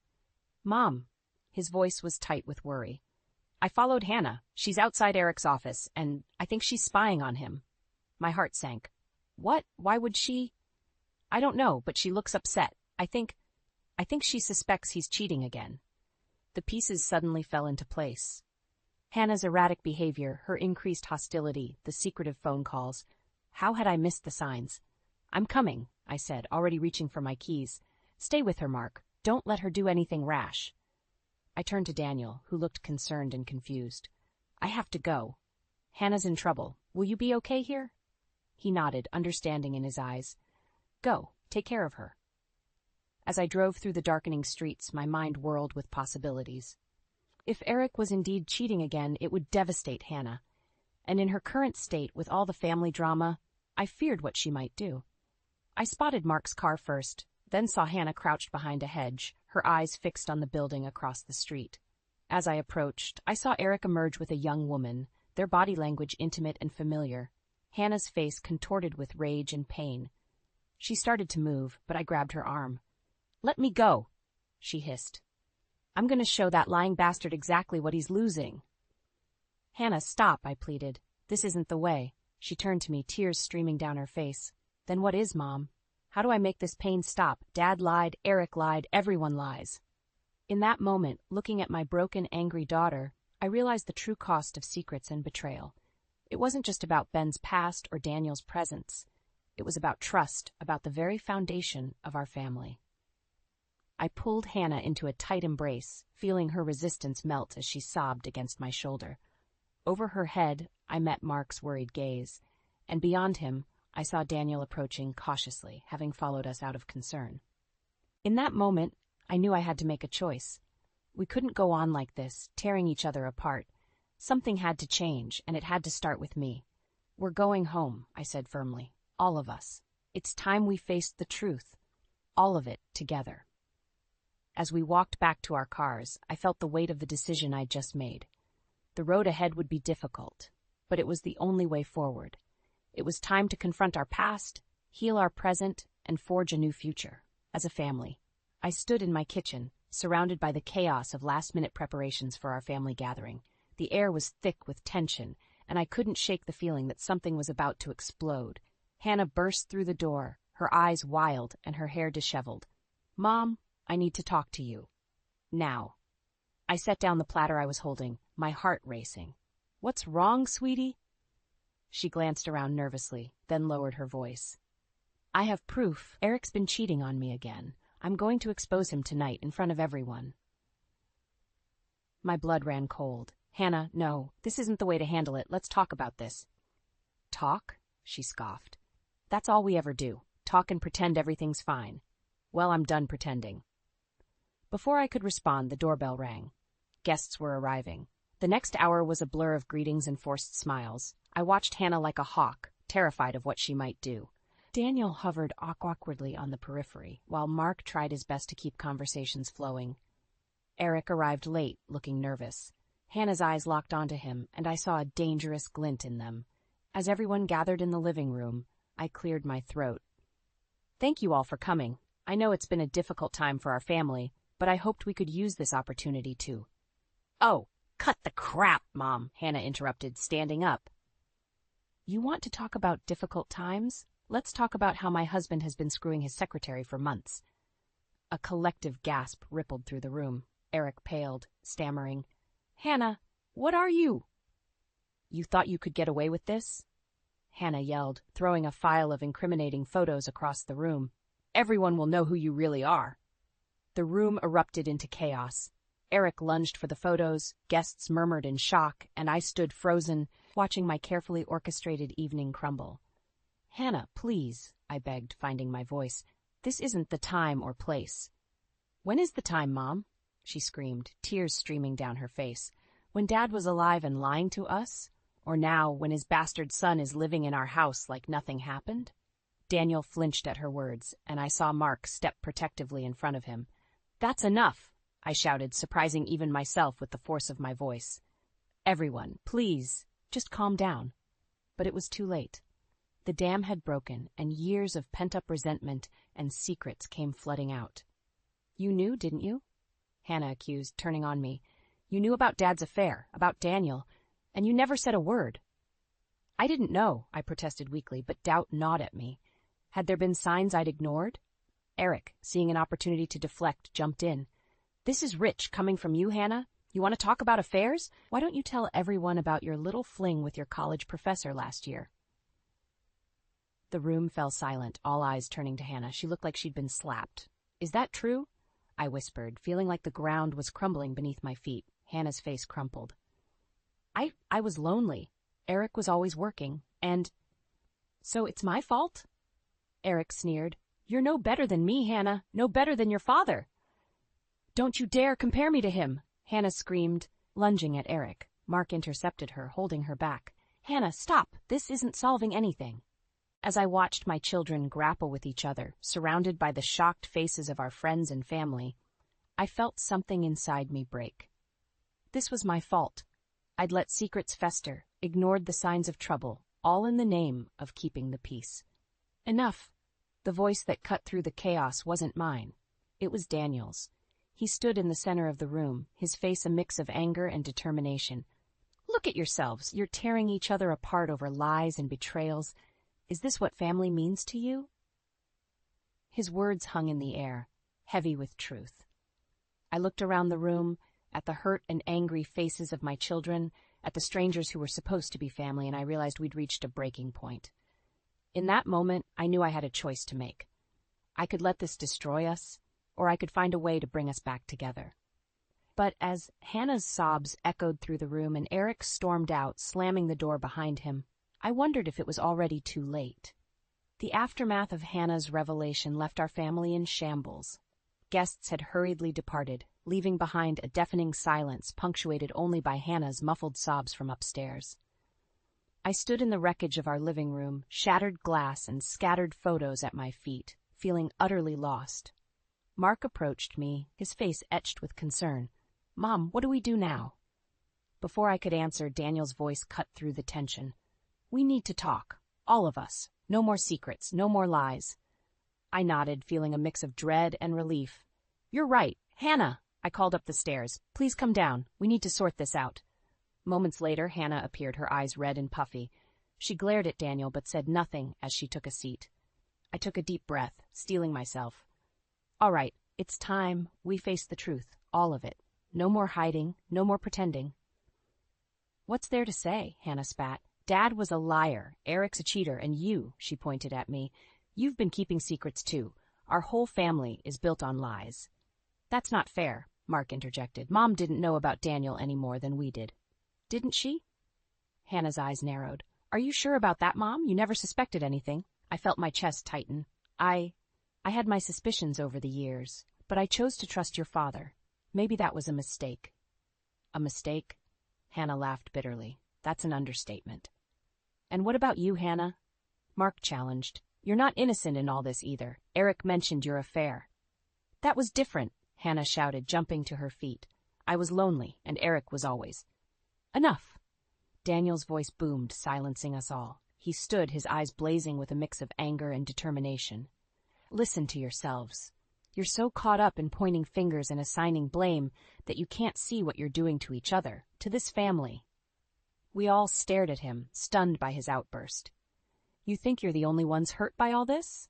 Mom. His voice was tight with worry. I followed Hannah. She's outside Eric's office, and I think she's spying on him. My heart sank. What? Why would she? I don't know, but she looks upset. I think she suspects he's cheating again. The pieces suddenly fell into place. Hannah's erratic behavior, her increased hostility, the secretive phone calls. How had I missed the signs? I'm coming, I said, already reaching for my keys. Stay with her, Mark. Don't let her do anything rash. I turned to Daniel, who looked concerned and confused. I have to go. Hannah's in trouble. Will you be okay here? He nodded, understanding in his eyes. Go, take care of her. As I drove through the darkening streets, my mind whirled with possibilities. If Eric was indeed cheating again, it would devastate Hannah. And in her current state, with all the family drama, I feared what she might do. I spotted Mark's car first, then saw Hannah crouched behind a hedge, her eyes fixed on the building across the street. As I approached, I saw Eric emerge with a young woman, their body language intimate and familiar. Hannah's face contorted with rage and pain. She started to move, but I grabbed her arm. "Let me go," she hissed. "I'm going to show that lying bastard exactly what he's losing." "Hannah, stop," I pleaded. "This isn't the way." She turned to me, tears streaming down her face. "Then what is, Mom? How do I make this pain stop? Dad lied, Eric lied, everyone lies." In that moment, looking at my broken, angry daughter, I realized the true cost of secrets and betrayal. It wasn't just about Ben's past or Daniel's presence. It was about trust, about the very foundation of our family. I pulled Hannah into a tight embrace, feeling her resistance melt as she sobbed against my shoulder. Over her head, I met Mark's worried gaze, and beyond him, I saw Daniel approaching cautiously, having followed us out of concern. In that moment, I knew I had to make a choice. We couldn't go on like this, tearing each other apart. Something had to change, and it had to start with me. "We're going home," I said firmly. "All of us. It's time we faced the truth. All of it together." As we walked back to our cars, I felt the weight of the decision I'd just made. The road ahead would be difficult, but it was the only way forward. It was time to confront our past, heal our present, and forge a new future. As a family, I stood in my kitchen, surrounded by the chaos of last-minute preparations for our family gathering. The air was thick with tension, and I couldn't shake the feeling that something was about to explode. Hannah burst through the door, her eyes wild and her hair disheveled. "Mom, I need to talk to you. Now." I set down the platter I was holding, my heart racing. "What's wrong, sweetie?" She glanced around nervously, then lowered her voice. "I have proof. Eric's been cheating on me again. I'm going to expose him tonight in front of everyone." My blood ran cold. "Hannah, no, this isn't the way to handle it. Let's talk about this." "Talk?" she scoffed. "That's all we ever do. Talk and pretend everything's fine. Well, I'm done pretending." Before I could respond, the doorbell rang. Guests were arriving. The next hour was a blur of greetings and forced smiles. I watched Hannah like a hawk, terrified of what she might do. Daniel hovered awkwardly on the periphery, while Mark tried his best to keep conversations flowing. Eric arrived late, looking nervous. Hannah's eyes locked onto him, and I saw a dangerous glint in them. As everyone gathered in the living room, I cleared my throat. "Thank you all for coming. I know it's been a difficult time for our family, but I hoped we could use this opportunity to—" "Oh, cut the crap, Mom," Hannah interrupted, standing up. "You want to talk about difficult times? Let's talk about how my husband has been screwing his secretary for months." A collective gasp rippled through the room. Eric paled, stammering, "Hannah, what are you?" "You thought you could get away with this?" Hannah yelled, throwing a file of incriminating photos across the room. "Everyone will know who you really are." The room erupted into chaos. Eric lunged for the photos, guests murmured in shock, and I stood frozen, watching my carefully orchestrated evening crumble. "Hannah, please," I begged, finding my voice. "This isn't the time or place." "When is the time, Mom?" she screamed, tears streaming down her face. "When Dad was alive and lying to us? Or now, when his bastard son is living in our house like nothing happened?" Daniel flinched at her words, and I saw Mark step protectively in front of him. "That's enough," I shouted, surprising even myself with the force of my voice. "Everyone, please, just calm down." But it was too late. The dam had broken, and years of pent-up resentment and secrets came flooding out. "You knew, didn't you?" Hannah accused, turning on me. "You knew about Dad's affair, about Daniel, and you never said a word." "I didn't know," I protested weakly, but doubt gnawed at me. Had there been signs I'd ignored? Eric, seeing an opportunity to deflect, jumped in. "This is rich coming from you, Hannah. You want to talk about affairs? Why don't you tell everyone about your little fling with your college professor last year?" The room fell silent, all eyes turning to Hannah. She looked like she'd been slapped. "Is that true?" I whispered, feeling like the ground was crumbling beneath my feet. Hannah's face crumpled. I was lonely. Eric was always working, and... So it's my fault?" Eric sneered. "You're no better than me, Hannah. No better than your father." "Don't you dare compare me to him," Hannah screamed, lunging at Eric. Mark intercepted her, holding her back. "Hannah, stop! This isn't solving anything." As I watched my children grapple with each other, surrounded by the shocked faces of our friends and family, I felt something inside me break. This was my fault. I'd let secrets fester, ignored the signs of trouble, all in the name of keeping the peace. Enough! The voice that cut through the chaos wasn't mine. It was Daniel's. He stood in the center of the room, his face a mix of anger and determination. "Look at yourselves. You're tearing each other apart over lies and betrayals. Is this what family means to you?" His words hung in the air, heavy with truth. I looked around the room, at the hurt and angry faces of my children, at the strangers who were supposed to be family, and I realized we'd reached a breaking point. In that moment, I knew I had a choice to make. I could let this destroy us, or I could find a way to bring us back together. But as Hannah's sobs echoed through the room and Eric stormed out, slamming the door behind him, I wondered if it was already too late. The aftermath of Hannah's revelation left our family in shambles. Guests had hurriedly departed, leaving behind a deafening silence punctuated only by Hannah's muffled sobs from upstairs. I stood in the wreckage of our living room, shattered glass and scattered photos at my feet, feeling utterly lost. Mark approached me, his face etched with concern. "Mom, what do we do now?" Before I could answer, Daniel's voice cut through the tension. "We need to talk, all of us. No more secrets, no more lies." I nodded, feeling a mix of dread and relief. "You're right. Hannah!" I called up the stairs. "Please come down. We need to sort this out." Moments later, Hannah appeared, her eyes red and puffy. She glared at Daniel but said nothing as she took a seat. I took a deep breath, steeling myself. "All right, it's time we face the truth, all of it. No more hiding, no more pretending." "What's there to say?" Hannah spat. "Dad was a liar, Eric's a cheater, and you," she pointed at me, "you've been keeping secrets too. Our whole family is built on lies." "That's not fair," Mark interjected. "Mom didn't know about Daniel any more than we did." "Didn't she?" Hannah's eyes narrowed. "Are you sure about that, Mom? You never suspected anything." I felt my chest tighten. I had my suspicions over the years, but I chose to trust your father. Maybe that was a mistake." "A mistake?" Hannah laughed bitterly. "That's an understatement." "And what about you, Hannah?" Mark challenged. "You're not innocent in all this either. Eric mentioned your affair." "That was different," Hannah shouted, jumping to her feet. "I was lonely, and Eric was always." "Enough!" Daniel's voice boomed, silencing us all. He stood, his eyes blazing with a mix of anger and determination. "Listen to yourselves. You're so caught up in pointing fingers and assigning blame that you can't see what you're doing to each other, to this family." We all stared at him, stunned by his outburst. "You think you're the only ones hurt by all this?"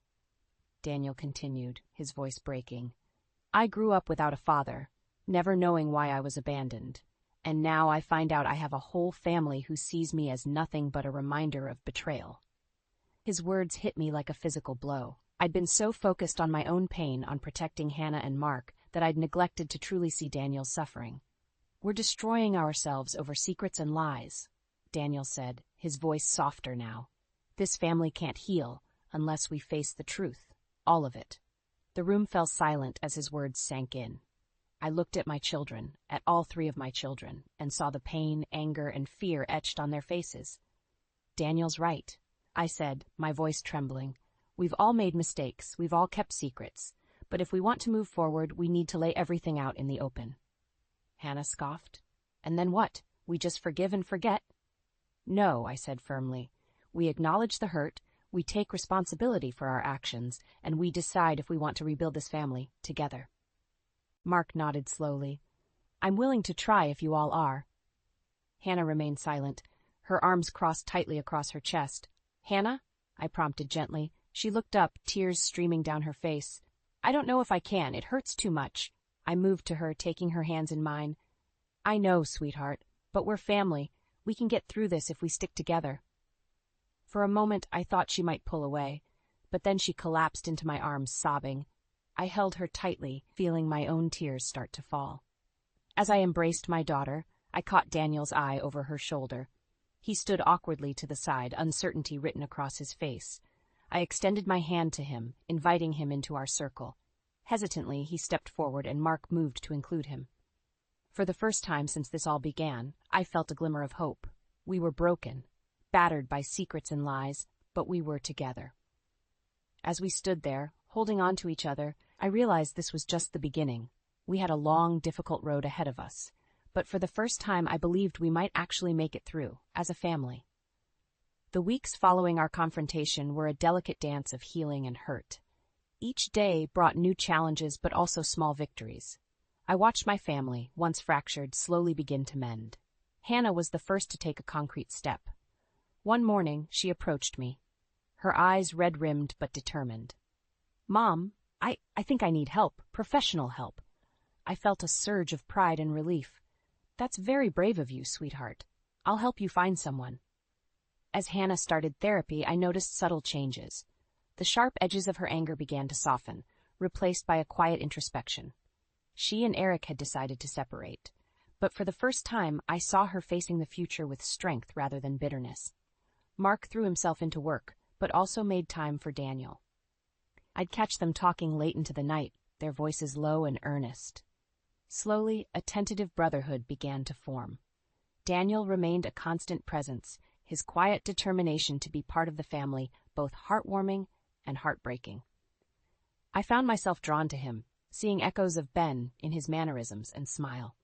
Daniel continued, his voice breaking. "I grew up without a father, never knowing why I was abandoned. And now I find out I have a whole family who sees me as nothing but a reminder of betrayal." His words hit me like a physical blow. I'd been so focused on my own pain, on protecting Hannah and Mark, that I'd neglected to truly see Daniel's suffering. "We're destroying ourselves over secrets and lies," Daniel said, his voice softer now. "This family can't heal unless we face the truth, all of it." The room fell silent as his words sank in. I looked at my children, at all three of my children, and saw the pain, anger, and fear etched on their faces. "Daniel's right," I said, my voice trembling. "We've all made mistakes, we've all kept secrets, but if we want to move forward, we need to lay everything out in the open." Hannah scoffed. "And then what? We just forgive and forget?" "No," I said firmly. "We acknowledge the hurt, we take responsibility for our actions, and we decide if we want to rebuild this family together." Mark nodded slowly. "I'm willing to try if you all are." Hannah remained silent, her arms crossed tightly across her chest. "Hannah?" I prompted gently. She looked up, tears streaming down her face. "I don't know if I can. It hurts too much." I moved to her, taking her hands in mine. "I know, sweetheart, but we're family. We can get through this if we stick together." For a moment, I thought she might pull away, but then she collapsed into my arms, sobbing. I held her tightly, feeling my own tears start to fall. As I embraced my daughter, I caught Daniel's eye over her shoulder. He stood awkwardly to the side, uncertainty written across his face. I extended my hand to him, inviting him into our circle. Hesitantly, he stepped forward and Mark moved to include him. For the first time since this all began, I felt a glimmer of hope. We were broken, battered by secrets and lies, but we were together. As we stood there, holding on to each other, I realized this was just the beginning. We had a long, difficult road ahead of us, but for the first time I believed we might actually make it through, as a family. The weeks following our confrontation were a delicate dance of healing and hurt. Each day brought new challenges but also small victories. I watched my family, once fractured, slowly begin to mend. Hannah was the first to take a concrete step. One morning, she approached me, her eyes red-rimmed but determined. "Mom, I think I need help, professional help." I felt a surge of pride and relief. "That's very brave of you, sweetheart. I'll help you find someone." As Hannah started therapy, I noticed subtle changes. The sharp edges of her anger began to soften, replaced by a quiet introspection. She and Eric had decided to separate, but for the first time I saw her facing the future with strength rather than bitterness. Mark threw himself into work, but also made time for Daniel. I'd catch them talking late into the night, their voices low and earnest. Slowly, a tentative brotherhood began to form. Daniel remained a constant presence, his quiet determination to be part of the family, both heartwarming and heartbreaking. I found myself drawn to him, seeing echoes of Ben in his mannerisms and smile.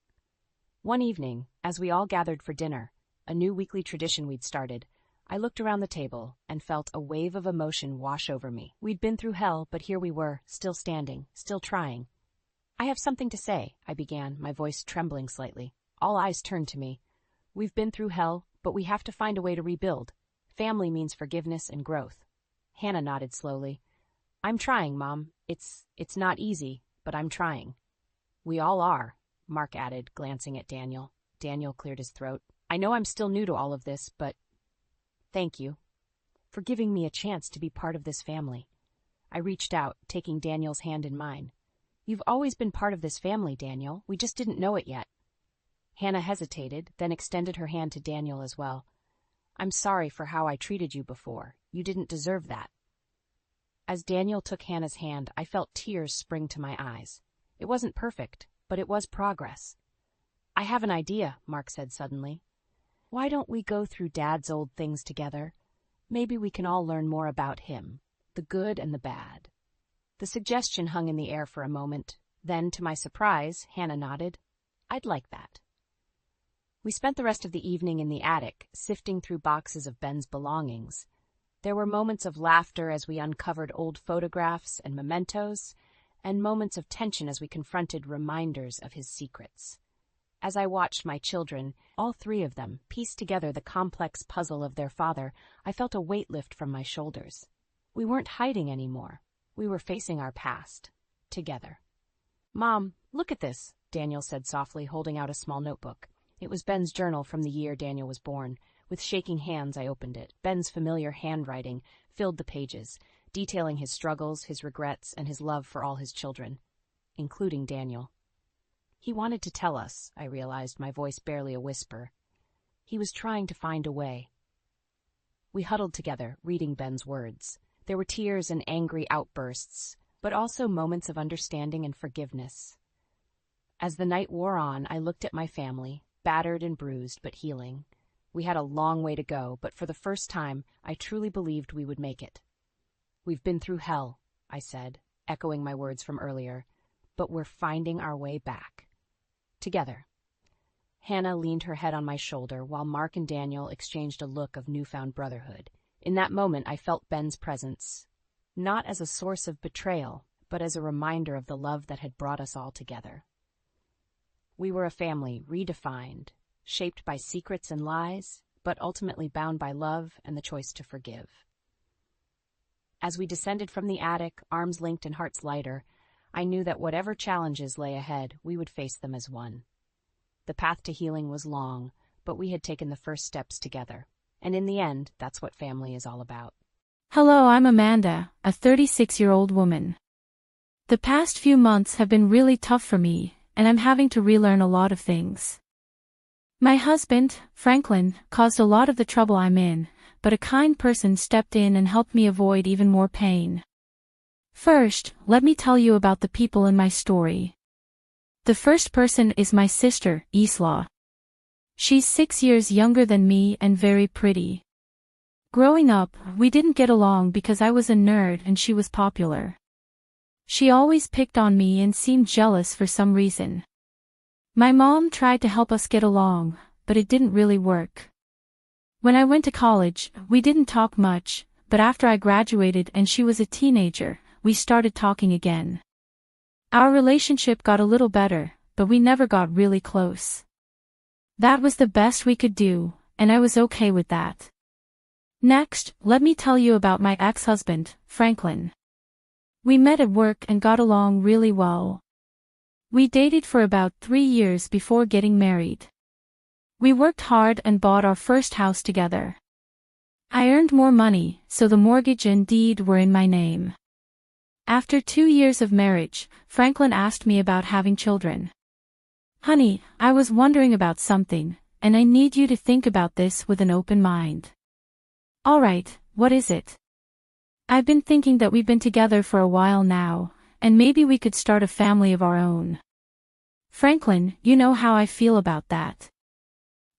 One evening, as we all gathered for dinner, a new weekly tradition we'd started, I looked around the table and felt a wave of emotion wash over me. We'd been through hell, but here we were, still standing, still trying. "I have something to say," I began, my voice trembling slightly. All eyes turned to me. "We've been through hell, but we have to find a way to rebuild. Family means forgiveness and growth." Hannah nodded slowly. "I'm trying, Mom. It's not easy, but I'm trying." "We all are," Mark added, glancing at Daniel. Daniel cleared his throat. "I know I'm still new to all of this, but thank you for giving me a chance to be part of this family." I reached out, taking Daniel's hand in mine. "You've always been part of this family, Daniel. We just didn't know it yet." Hannah hesitated, then extended her hand to Daniel as well. "I'm sorry for how I treated you before. You didn't deserve that." As Daniel took Hannah's hand, I felt tears spring to my eyes. It wasn't perfect, but it was progress. "I have an idea," Mark said suddenly. "Why don't we go through Dad's old things together? Maybe we can all learn more about him, the good and the bad." The suggestion hung in the air for a moment. Then, to my surprise, Hannah nodded. "I'd like that." We spent the rest of the evening in the attic, sifting through boxes of Ben's belongings. There were moments of laughter as we uncovered old photographs and mementos, and moments of tension as we confronted reminders of his secrets. As I watched my children, all three of them, piece together the complex puzzle of their father, I felt a weight lift from my shoulders. We weren't hiding anymore. We were facing our past, together. "Mom, look at this," Daniel said softly, holding out a small notebook. It was Ben's journal from the year Daniel was born. With shaking hands, I opened it. Ben's familiar handwriting filled the pages, detailing his struggles, his regrets, and his love for all his children, including Daniel. He wanted to tell us, I realized, my voice barely a whisper. He was trying to find a way. We huddled together, reading Ben's words. There were tears and angry outbursts, but also moments of understanding and forgiveness. As the night wore on, I looked at my family, battered and bruised, but healing. We had a long way to go, but for the first time, I truly believed we would make it. "We've been through hell," I said, echoing my words from earlier, "but we're finding our way back. Together." Hannah leaned her head on my shoulder while Mark and Daniel exchanged a look of newfound brotherhood. In that moment, I felt Ben's presence, not as a source of betrayal, but as a reminder of the love that had brought us all together. We were a family redefined, shaped by secrets and lies, but ultimately bound by love and the choice to forgive. As we descended from the attic, arms linked and hearts lighter, I knew that whatever challenges lay ahead, we would face them as one. The path to healing was long, but we had taken the first steps together. And in the end, that's what family is all about. Hello, I'm Amanda, a 36-year-old woman. The past few months have been really tough for me, and I'm having to relearn a lot of things. My husband, Franklin, caused a lot of the trouble I'm in, but a kind person stepped in and helped me avoid even more pain. First, let me tell you about the people in my story. The first person is my sister, Isla. She's 6 years younger than me and very pretty. Growing up, we didn't get along because I was a nerd and she was popular. She always picked on me and seemed jealous for some reason. My mom tried to help us get along, but it didn't really work. When I went to college, we didn't talk much, but after I graduated and she was a teenager, we started talking again. Our relationship got a little better, but we never got really close. That was the best we could do, and I was okay with that. Next, let me tell you about my ex-husband, Franklin. We met at work and got along really well. We dated for about 3 years before getting married. We worked hard and bought our first house together. I earned more money, so the mortgage and deed were in my name. After 2 years of marriage, Franklin asked me about having children. Honey, I was wondering about something, and I need you to think about this with an open mind. Alright, what is it? I've been thinking that we've been together for a while now, and maybe we could start a family of our own. Franklin, you know how I feel about that.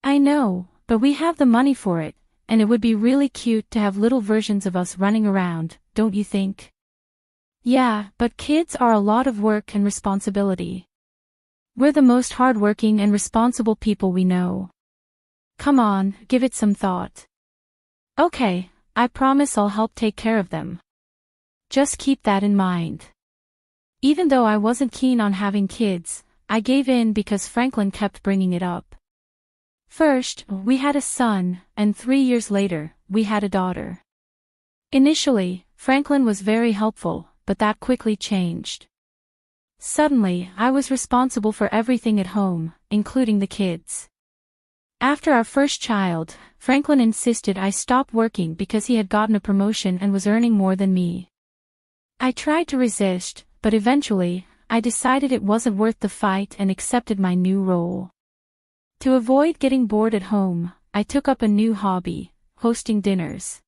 I know, but we have the money for it, and it would be really cute to have little versions of us running around, don't you think? Yeah, but kids are a lot of work and responsibility. We're the most hardworking and responsible people we know. Come on, give it some thought. Okay, I promise I'll help take care of them. Just keep that in mind. Even though I wasn't keen on having kids, I gave in because Franklin kept bringing it up. First, we had a son, and 3 years later, we had a daughter. Initially, Franklin was very helpful, but that quickly changed. Suddenly, I was responsible for everything at home, including the kids. After our first child, Franklin insisted I stop working because he had gotten a promotion and was earning more than me. I tried to resist, but eventually, I decided it wasn't worth the fight and accepted my new role. To avoid getting bored at home, I took up a new hobby, hosting dinners.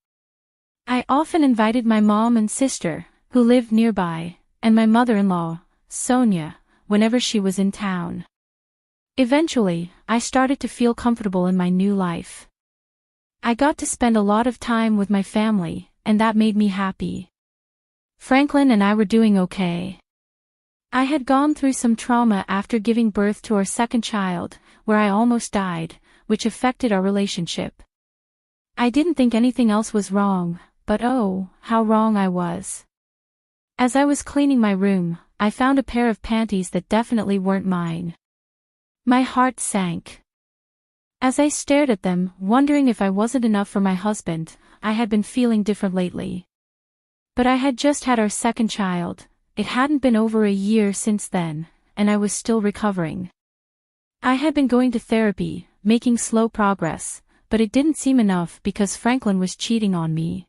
I often invited my mom and sister, who lived nearby, and my mother-in-law, Sonia, whenever she was in town. Eventually, I started to feel comfortable in my new life. I got to spend a lot of time with my family, and that made me happy. Franklin and I were doing okay. I had gone through some trauma after giving birth to our second child, where I almost died, which affected our relationship. I didn't think anything else was wrong, but oh, how wrong I was. As I was cleaning my room, I found a pair of panties that definitely weren't mine. My heart sank. As I stared at them, wondering if I wasn't enough for my husband, I had been feeling different lately. But I had just had our second child, it hadn't been over a year since then, and I was still recovering. I had been going to therapy, making slow progress, but it didn't seem enough because Franklin was cheating on me.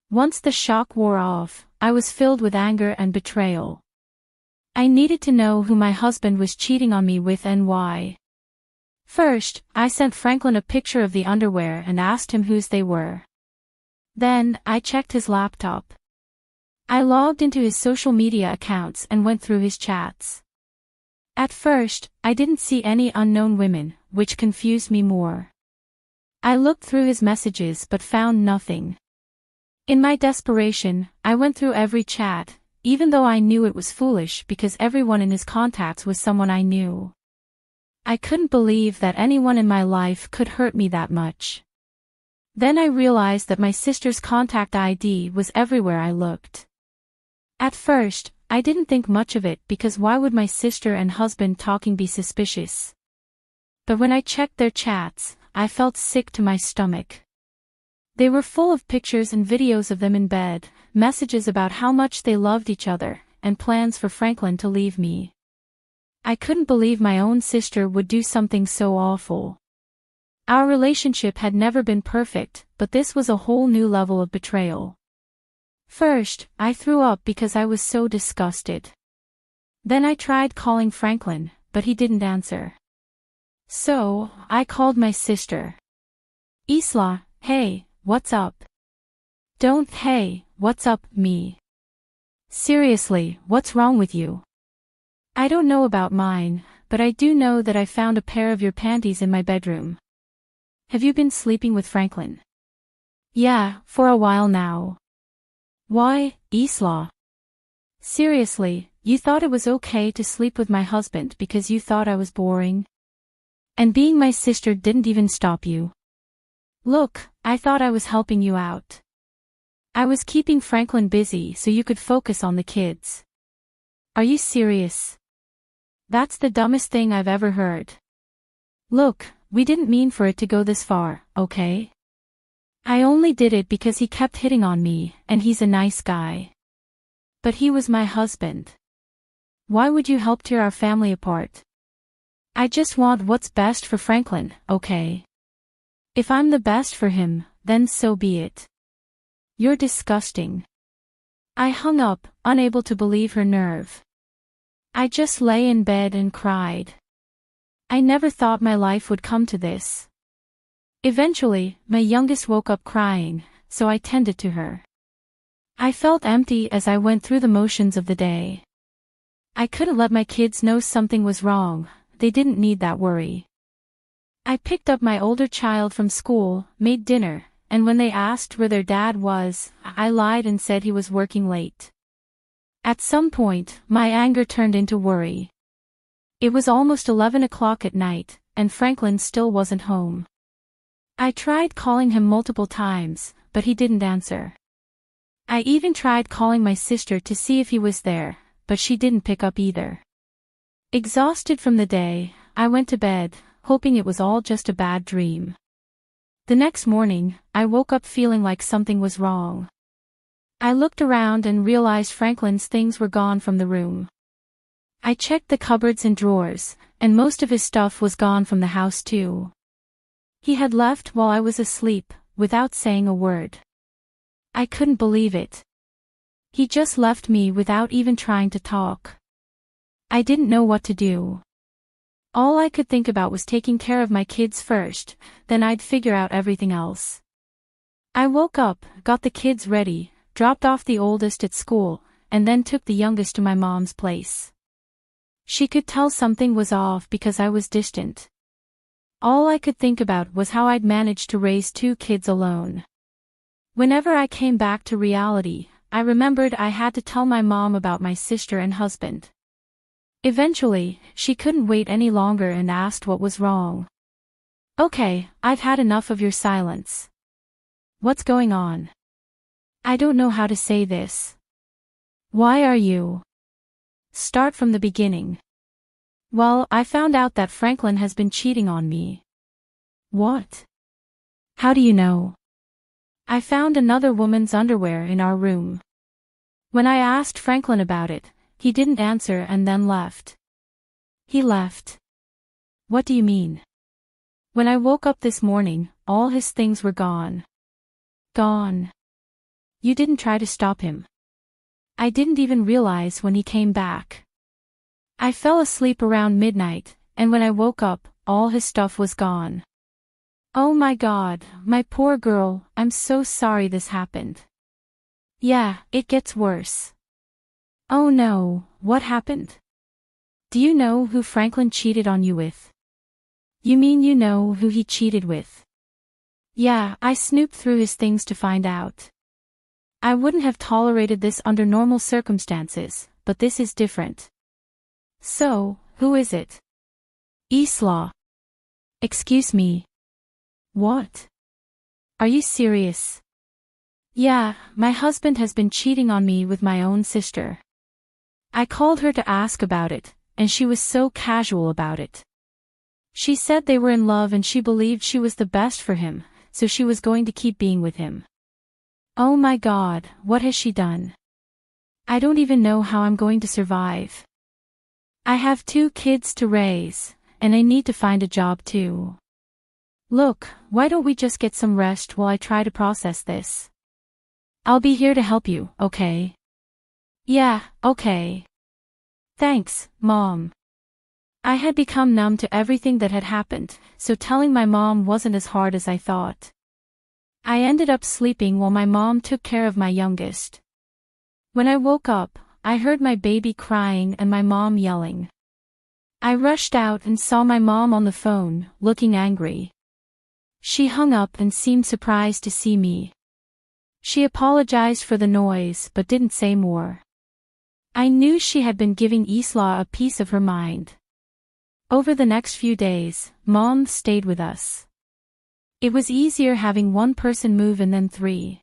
Once the shock wore off, I was filled with anger and betrayal. I needed to know who my husband was cheating on me with and why. First, I sent Franklin a picture of the underwear and asked him whose they were. Then, I checked his laptop. I logged into his social media accounts and went through his chats. At first, I didn't see any unknown women, which confused me more. I looked through his messages but found nothing. In my desperation, I went through every chat, even though I knew it was foolish because everyone in his contacts was someone I knew. I couldn't believe that anyone in my life could hurt me that much. Then I realized that my sister's contact ID was everywhere I looked. At first, I didn't think much of it because why would my sister and husband talking be suspicious? But when I checked their chats, I felt sick to my stomach. They were full of pictures and videos of them in bed, messages about how much they loved each other, and plans for Franklin to leave me. I couldn't believe my own sister would do something so awful. Our relationship had never been perfect, but this was a whole new level of betrayal. First, I threw up because I was so disgusted. Then I tried calling Franklin, but he didn't answer. So, I called my sister. Isla, hey, what's up? Don't hey, what's up, me. Seriously, what's wrong with you? I don't know about mine, but I do know that I found a pair of your panties in my bedroom. Have you been sleeping with Franklin? Yeah, for a while now. Why, Isla? Seriously, you thought it was okay to sleep with my husband because you thought I was boring? And being my sister didn't even stop you. Look, I thought I was helping you out. I was keeping Franklin busy so you could focus on the kids. Are you serious? That's the dumbest thing I've ever heard. Look, we didn't mean for it to go this far, okay? I only did it because he kept hitting on me, and he's a nice guy. But he was my husband. Why would you help tear our family apart? I just want what's best for Franklin, okay? If I'm the best for him, then so be it. You're disgusting. I hung up, unable to believe her nerve. I just lay in bed and cried. I never thought my life would come to this. Eventually, my youngest woke up crying, so I tended to her. I felt empty as I went through the motions of the day. I couldn't let my kids know something was wrong, they didn't need that worry. I picked up my older child from school, made dinner, and when they asked where their dad was, I lied and said he was working late. At some point, my anger turned into worry. It was almost 11 o'clock at night, and Franklin still wasn't home. I tried calling him multiple times, but he didn't answer. I even tried calling my sister to see if he was there, but she didn't pick up either. Exhausted from the day, I went to bed, hoping it was all just a bad dream. The next morning, I woke up feeling like something was wrong. I looked around and realized Franklin's things were gone from the room. I checked the cupboards and drawers, and most of his stuff was gone from the house too. He had left while I was asleep, without saying a word. I couldn't believe it. He just left me without even trying to talk. I didn't know what to do. All I could think about was taking care of my kids first, then I'd figure out everything else. I woke up, got the kids ready, dropped off the oldest at school, and then took the youngest to my mom's place. She could tell something was off because I was distant. All I could think about was how I'd managed to raise 2 kids alone. Whenever I came back to reality, I remembered I had to tell my mom about my sister and husband. Eventually, she couldn't wait any longer and asked what was wrong. Okay, I've had enough of your silence. What's going on? I don't know how to say this. Why are you? Start from the beginning. Well, I found out that Franklin has been cheating on me. What? How do you know? I found another woman's underwear in our room. When I asked Franklin about it, he didn't answer and then left. He left. What do you mean? When I woke up this morning, all his things were gone. Gone. You didn't try to stop him. I didn't even realize when he came back. I fell asleep around midnight, and when I woke up, all his stuff was gone. Oh my God, my poor girl, I'm so sorry this happened. Yeah, it gets worse. Oh no, what happened? Do you know who Franklin cheated on you with? You mean you know who he cheated with? Yeah, I snooped through his things to find out. I wouldn't have tolerated this under normal circumstances, but this is different. So, who is it? Isla. Excuse me. What? Are you serious? Yeah, my husband has been cheating on me with my own sister. I called her to ask about it, and she was so casual about it. She said they were in love and she believed she was the best for him, so she was going to keep being with him. Oh my God, what has she done? I don't even know how I'm going to survive. I have 2 kids to raise, and I need to find a job too. Look, why don't we just get some rest while I try to process this? I'll be here to help you, okay? Yeah, okay. Thanks, Mom. I had become numb to everything that had happened, so telling my mom wasn't as hard as I thought. I ended up sleeping while my mom took care of my youngest. When I woke up, I heard my baby crying and my mom yelling. I rushed out and saw my mom on the phone, looking angry. She hung up and seemed surprised to see me. She apologized for the noise but didn't say more. I knew she had been giving Isla a piece of her mind. Over the next few days, Mom stayed with us. It was easier having one person move in than three.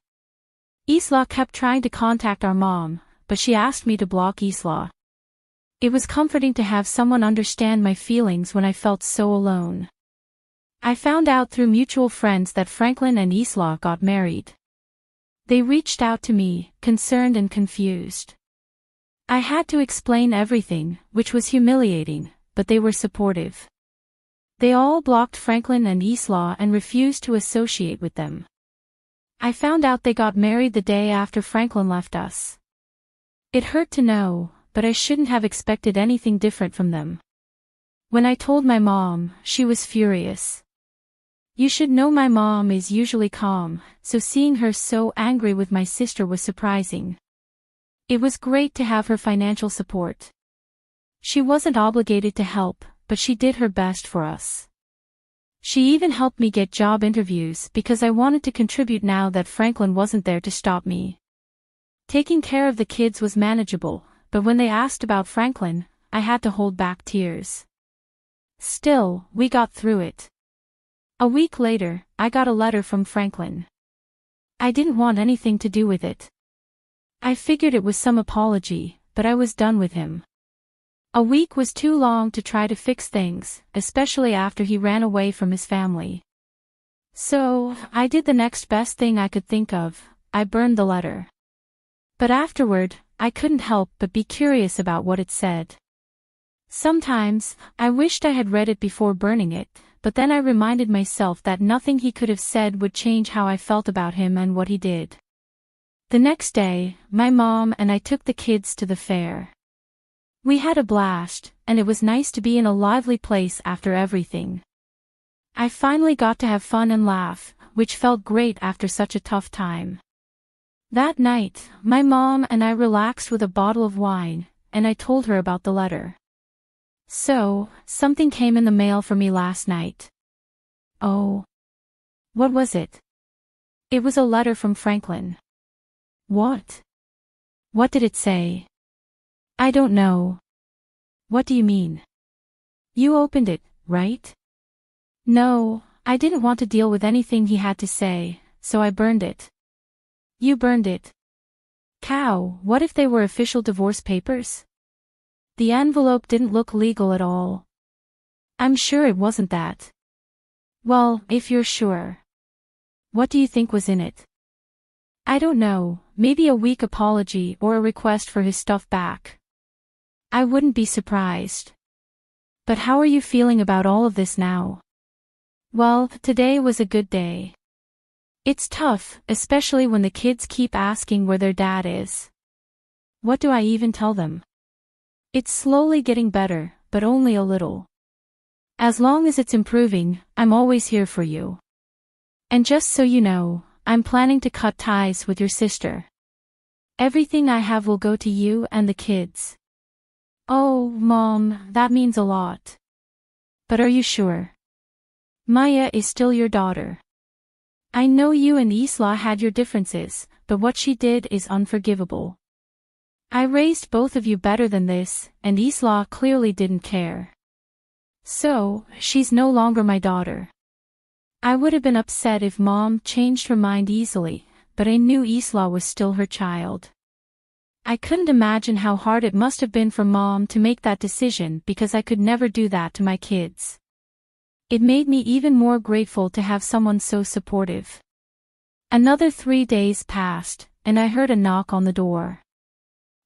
Isla kept trying to contact our mom, but she asked me to block Isla. It was comforting to have someone understand my feelings when I felt so alone. I found out through mutual friends that Franklin and Isla got married. They reached out to me, concerned and confused. I had to explain everything, which was humiliating, but they were supportive. They all blocked Franklin and Isla and refused to associate with them. I found out they got married the day after Franklin left us. It hurt to know, but I shouldn't have expected anything different from them. When I told my mom, she was furious. You should know my mom is usually calm, so seeing her so angry with my sister was surprising. It was great to have her financial support. She wasn't obligated to help, but she did her best for us. She even helped me get job interviews because I wanted to contribute now that Franklin wasn't there to stop me. Taking care of the kids was manageable, but when they asked about Franklin, I had to hold back tears. Still, we got through it. A week later, I got a letter from Franklin. I didn't want anything to do with it. I figured it was some apology, but I was done with him. A week was too long to try to fix things, especially after he ran away from his family. So, I did the next best thing I could think of, I burned the letter. But afterward, I couldn't help but be curious about what it said. Sometimes, I wished I had read it before burning it, but then I reminded myself that nothing he could have said would change how I felt about him and what he did. The next day, my mom and I took the kids to the fair. We had a blast, and it was nice to be in a lively place after everything. I finally got to have fun and laugh, which felt great after such a tough time. That night, my mom and I relaxed with a bottle of wine, and I told her about the letter. So, something came in the mail for me last night. Oh. What was it? It was a letter from Franklin. What? What did it say? I don't know. What do you mean? You opened it, right? No, I didn't want to deal with anything he had to say, so I burned it. You burned it. Cow, what if they were official divorce papers? The envelope didn't look legal at all. I'm sure it wasn't that. Well, if you're sure. What do you think was in it? I don't know, maybe a weak apology or a request for his stuff back. I wouldn't be surprised. But how are you feeling about all of this now? Well, today was a good day. It's tough, especially when the kids keep asking where their dad is. What do I even tell them? It's slowly getting better, but only a little. As long as it's improving, I'm always here for you. And just so you know, I'm planning to cut ties with your sister. Everything I have will go to you and the kids. Oh, Mom, that means a lot. But are you sure? Maya is still your daughter. I know you and Isla had your differences, but what she did is unforgivable. I raised both of you better than this, and Isla clearly didn't care. So, she's no longer my daughter. I would have been upset if Mom changed her mind easily, but I knew Isla was still her child. I couldn't imagine how hard it must have been for Mom to make that decision because I could never do that to my kids. It made me even more grateful to have someone so supportive. Another 3 days passed, and I heard a knock on the door.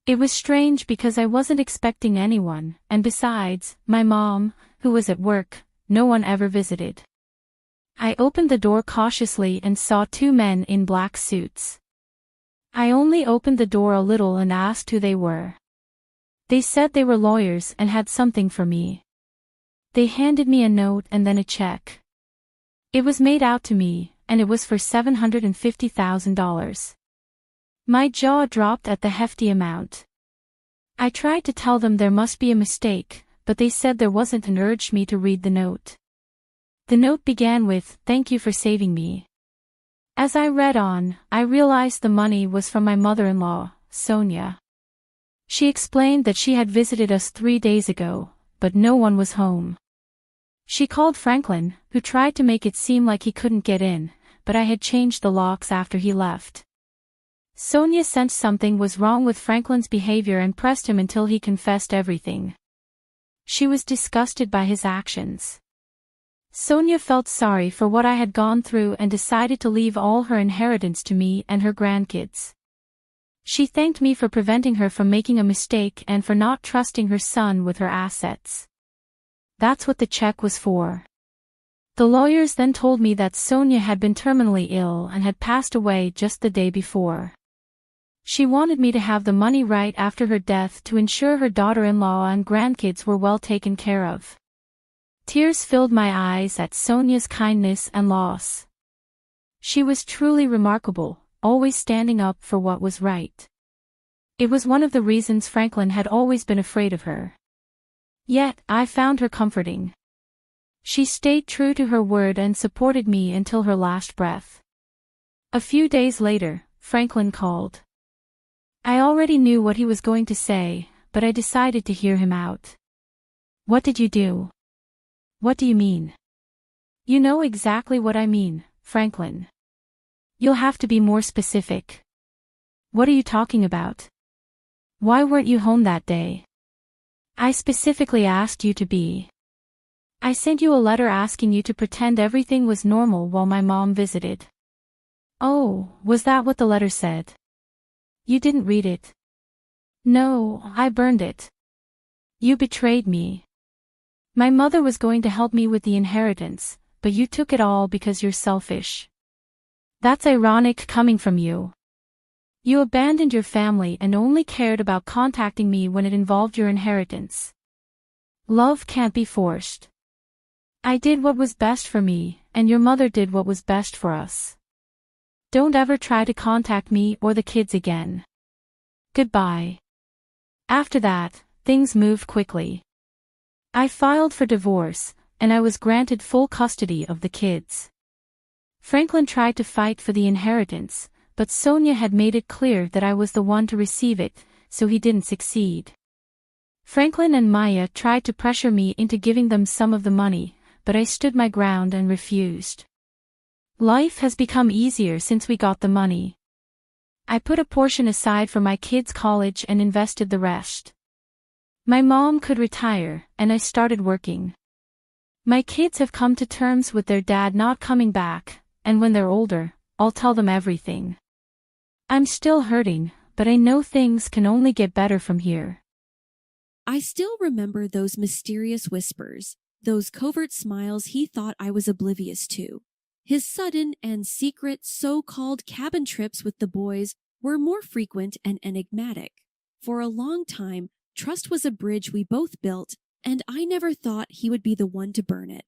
It was strange because I wasn't expecting anyone, and besides, my mom, who was at work, no one ever visited. I opened the door cautiously and saw 2 men in black suits. I only opened the door a little and asked who they were. They said they were lawyers and had something for me. They handed me a note and then a check. It was made out to me, and it was for $750,000. My jaw dropped at the hefty amount. I tried to tell them there must be a mistake, but they said there wasn't and urged me to read the note. The note began with, "Thank you for saving me." As I read on, I realized the money was from my mother-in-law, Sonia. She explained that she had visited us 3 days ago, but no one was home. She called Franklin, who tried to make it seem like he couldn't get in, but I had changed the locks after he left. Sonia sensed something was wrong with Franklin's behavior and pressed him until he confessed everything. She was disgusted by his actions. Sonia felt sorry for what I had gone through and decided to leave all her inheritance to me and her grandkids. She thanked me for preventing her from making a mistake and for not trusting her son with her assets. That's what the check was for. The lawyers then told me that Sonia had been terminally ill and had passed away just the day before. She wanted me to have the money right after her death to ensure her daughter-in-law and grandkids were well taken care of. Tears filled my eyes at Sonia's kindness and loss. She was truly remarkable, always standing up for what was right. It was one of the reasons Franklin had always been afraid of her. Yet, I found her comforting. She stayed true to her word and supported me until her last breath. A few days later, Franklin called. I already knew what he was going to say, but I decided to hear him out. "What did you do?" "What do you mean?" "You know exactly what I mean, Franklin. You'll have to be more specific." "What are you talking about? Why weren't you home that day?" "I specifically asked you to be. I sent you a letter asking you to pretend everything was normal while my mom visited." "Oh, was that what the letter said? You didn't read it?" "No, I burned it." "You betrayed me. My mother was going to help me with the inheritance, but you took it all because you're selfish. That's ironic coming from you. You abandoned your family and only cared about contacting me when it involved your inheritance. Love can't be forced. I did what was best for me, and your mother did what was best for us. Don't ever try to contact me or the kids again. Goodbye." After that, things moved quickly. I filed for divorce, and I was granted full custody of the kids. Franklin tried to fight for the inheritance, but Sonia had made it clear that I was the one to receive it, so he didn't succeed. Franklin and Maya tried to pressure me into giving them some of the money, but I stood my ground and refused. Life has become easier since we got the money. I put a portion aside for my kids' college and invested the rest. My mom could retire, and I started working. My kids have come to terms with their dad not coming back, and when they're older, I'll tell them everything. I'm still hurting, but I know things can only get better from here. I still remember those mysterious whispers, those covert smiles he thought I was oblivious to. His sudden and secret so-called cabin trips with the boys were more frequent and enigmatic. For a long time, trust was a bridge we both built, and I never thought he would be the one to burn it.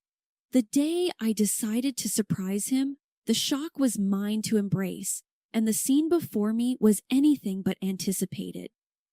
The day I decided to surprise him, the shock was mine to embrace, and the scene before me was anything but anticipated.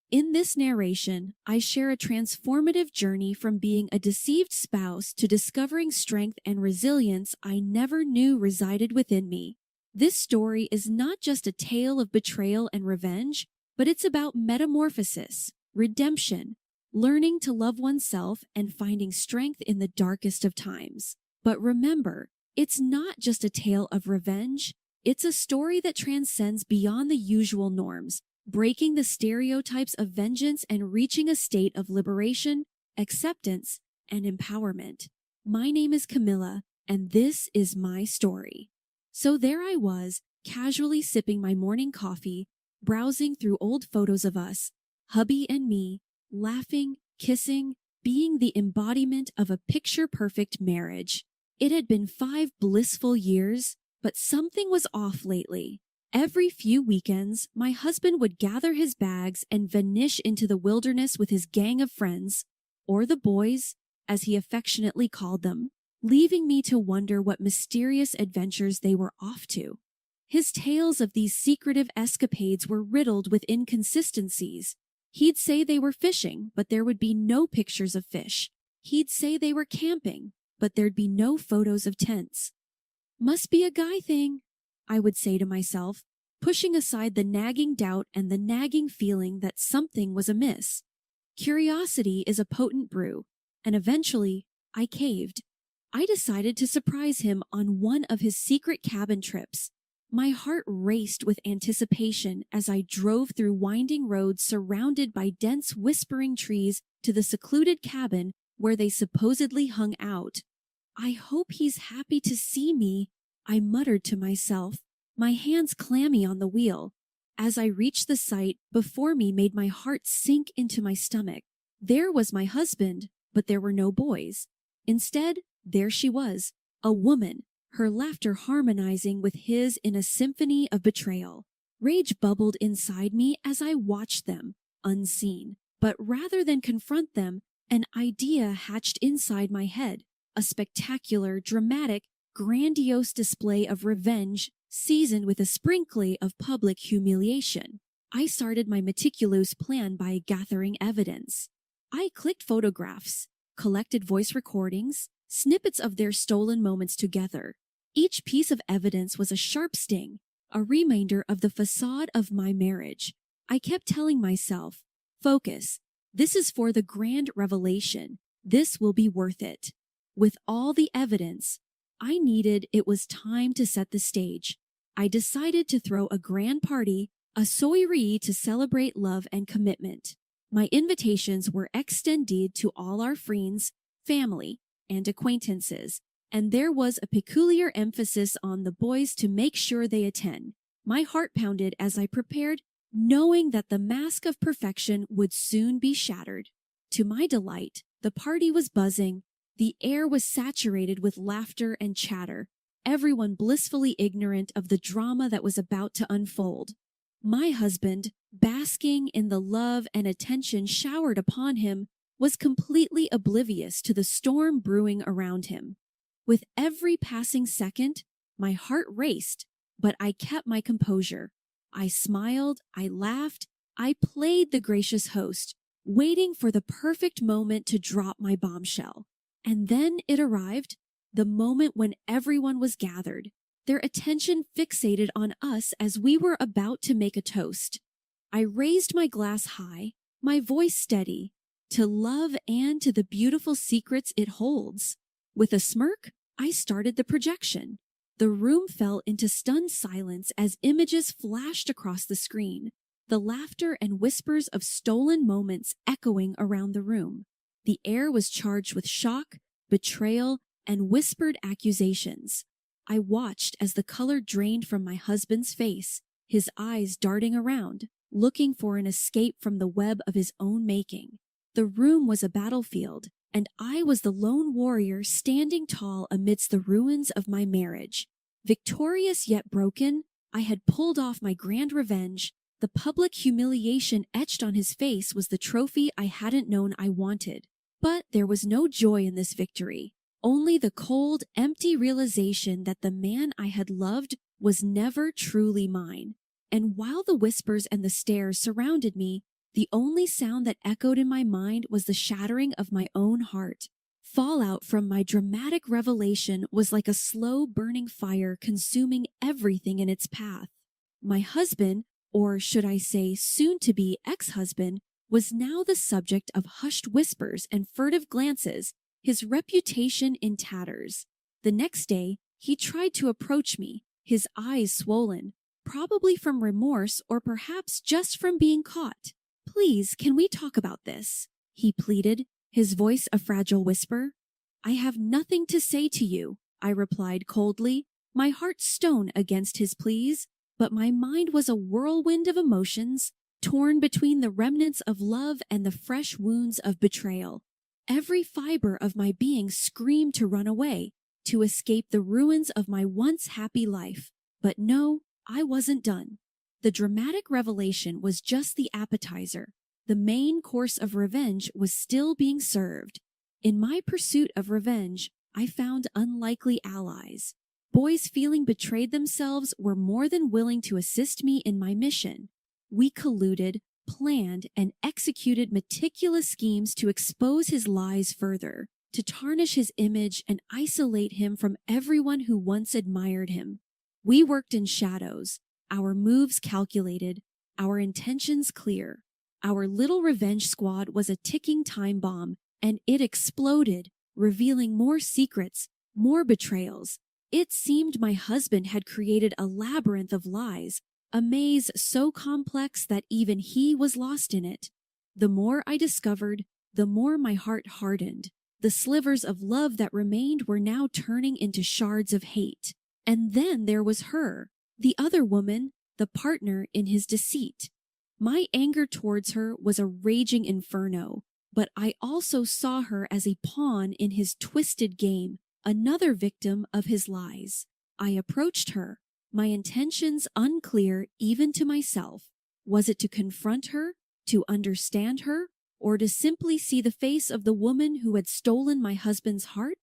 In this narration, I share a transformative journey from being a deceived spouse to discovering strength and resilience I never knew resided within me. This story is not just a tale of betrayal and revenge, but it's about metamorphosis, redemption, learning to love oneself and finding strength in the darkest of times. But remember, it's not just a tale of revenge. It's a story that transcends beyond the usual norms, breaking the stereotypes of vengeance and reaching a state of liberation, acceptance, and empowerment. My name is Camilla, and this is my story. So there I was, casually sipping my morning coffee, browsing through old photos of us, hubby and me, laughing, kissing, being the embodiment of a picture-perfect marriage. It had been 5 blissful years, but something was off lately. Every few weekends, my husband would gather his bags and vanish into the wilderness with his gang of friends, or the boys, as he affectionately called them, leaving me to wonder what mysterious adventures they were off to. His tales of these secretive escapades were riddled with inconsistencies. He'd say they were fishing, but there would be no pictures of fish. He'd say they were camping, but there'd be no photos of tents. Must be a guy thing, I would say to myself, pushing aside the nagging doubt and the nagging feeling that something was amiss. Curiosity is a potent brew, and eventually I caved. I decided to surprise him on one of his secret cabin trips. My heart raced with anticipation as I drove through winding roads surrounded by dense whispering trees to the secluded cabin where they supposedly hung out. I hope he's happy to see me, I muttered to myself, my hands clammy on the wheel. As I reached the site, before me made my heart sink into my stomach. There was my husband, but there were no boys. Instead, there she was, a woman, her laughter harmonizing with his in a symphony of betrayal. Rage bubbled inside me as I watched them, unseen. But rather than confront them, an idea hatched inside my head, a spectacular, dramatic, grandiose display of revenge seasoned with a sprinkling of public humiliation. I started my meticulous plan by gathering evidence. I clicked photographs, collected voice recordings, snippets of their stolen moments together. Each piece of evidence was a sharp sting, a reminder of the facade of my marriage. I kept telling myself, focus, this is for the grand revelation. This will be worth it. With all the evidence I needed, it was time to set the stage. I decided to throw a grand party, a soiree to celebrate love and commitment. My invitations were extended to all our friends, family, and acquaintances, and there was a peculiar emphasis on the boys to make sure they attend. My heart pounded as I prepared, knowing that the mask of perfection would soon be shattered. To my delight, the party was buzzing. The air was saturated with laughter and chatter, everyone blissfully ignorant of the drama that was about to unfold. My husband, basking in the love and attention showered upon him, was completely oblivious to the storm brewing around him. With every passing second, my heart raced, but I kept my composure. I smiled, I laughed, I played the gracious host, waiting for the perfect moment to drop my bombshell. And then it arrived, the moment when everyone was gathered, their attention fixated on us as we were about to make a toast. I raised my glass high, my voice steady, to love and to the beautiful secrets it holds. With a smirk, I started the projection. The room fell into stunned silence as images flashed across the screen, the laughter and whispers of stolen moments echoing around the room. The air was charged with shock, betrayal, and whispered accusations. I watched as the color drained from my husband's face, his eyes darting around, looking for an escape from the web of his own making. The room was a battlefield, and I was the lone warrior standing tall amidst the ruins of my marriage. Victorious yet broken, I had pulled off my grand revenge. The public humiliation etched on his face was the trophy I hadn't known I wanted. But there was no joy in this victory, only the cold, empty realization that the man I had loved was never truly mine. And while the whispers and the stares surrounded me, the only sound that echoed in my mind was the shattering of my own heart. Fallout from my dramatic revelation was like a slow burning fire consuming everything in its path. My husband, or should I say soon-to-be ex-husband, was now the subject of hushed whispers and furtive glances, his reputation in tatters. The next day, he tried to approach me, his eyes swollen, probably from remorse or perhaps just from being caught. "Please, can we talk about this?" he pleaded, his voice a fragile whisper. "I have nothing to say to you," I replied coldly, my heart stone against his pleas, but my mind was a whirlwind of emotions, torn between the remnants of love and the fresh wounds of betrayal. Every fiber of my being screamed to run away, to escape the ruins of my once happy life. But no, I wasn't done. The dramatic revelation was just the appetizer. The main course of revenge was still being served. In my pursuit of revenge, I found unlikely allies. Boys feeling betrayed themselves were more than willing to assist me in my mission. We colluded, planned and executed meticulous schemes to expose his lies further, to tarnish his image and isolate him from everyone who once admired him. We worked in shadows, our moves calculated, our intentions clear. Our little revenge squad was a ticking time bomb, and it exploded, revealing more secrets, more betrayals. It seemed my husband had created a labyrinth of lies, a maze so complex that even he was lost in it. The more I discovered, the more my heart hardened. The slivers of love that remained were now turning into shards of hate. And then there was her, the other woman, the partner in his deceit. My anger towards her was a raging inferno, but I also saw her as a pawn in his twisted game, another victim of his lies. I approached her, my intentions unclear even to myself. Was it to confront her, to understand her, or to simply see the face of the woman who had stolen my husband's heart?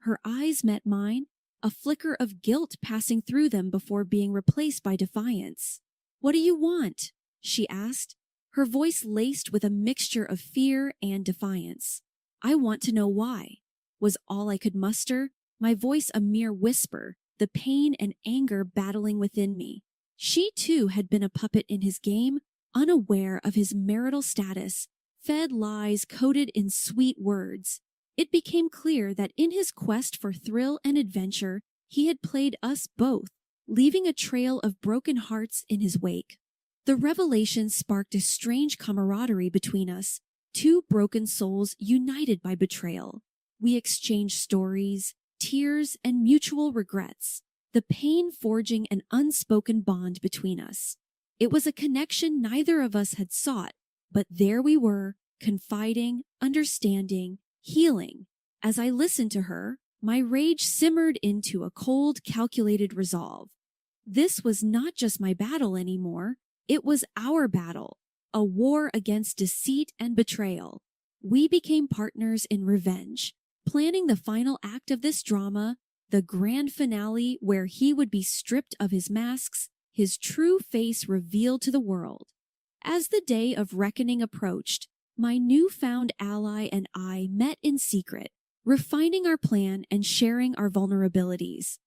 Her eyes met mine, a flicker of guilt passing through them before being replaced by defiance. "What do you want?" she asked, her voice laced with a mixture of fear and defiance. "I want to know why," was all I could muster, my voice a mere whisper, the pain and anger battling within me. She too had been a puppet in his game, unaware of his marital status, fed lies coated in sweet words. It became clear that in his quest for thrill and adventure, he had played us both, leaving a trail of broken hearts in his wake. The revelation sparked a strange camaraderie between us, two broken souls united by betrayal. We exchanged stories, tears, and mutual regrets, the pain forging an unspoken bond between us. It was a connection neither of us had sought, but there we were, confiding, understanding, healing. As I listened to her, my rage simmered into a cold, calculated resolve. This was not just my battle anymore. It was our battle, a war against deceit and betrayal. We became partners in revenge, planning the final act of this drama, the grand finale where he would be stripped of his masks, his true face revealed to the world. As the day of reckoning approached, my newfound ally and I met in secret, refining our plan and sharing our vulnerabilities.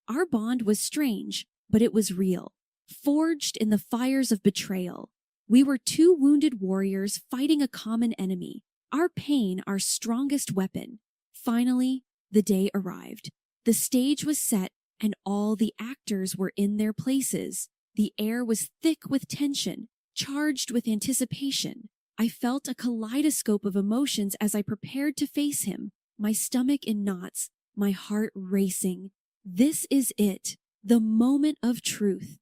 Our bond was strange, but it was real, forged in the fires of betrayal. We were two wounded warriors fighting a common enemy, our pain our strongest weapon. Finally, the day arrived. The stage was set and all the actors were in their places. The air was thick with tension, charged with anticipation. I felt a kaleidoscope of emotions as I prepared to face him, my stomach in knots, my heart racing. This is it, the moment of truth.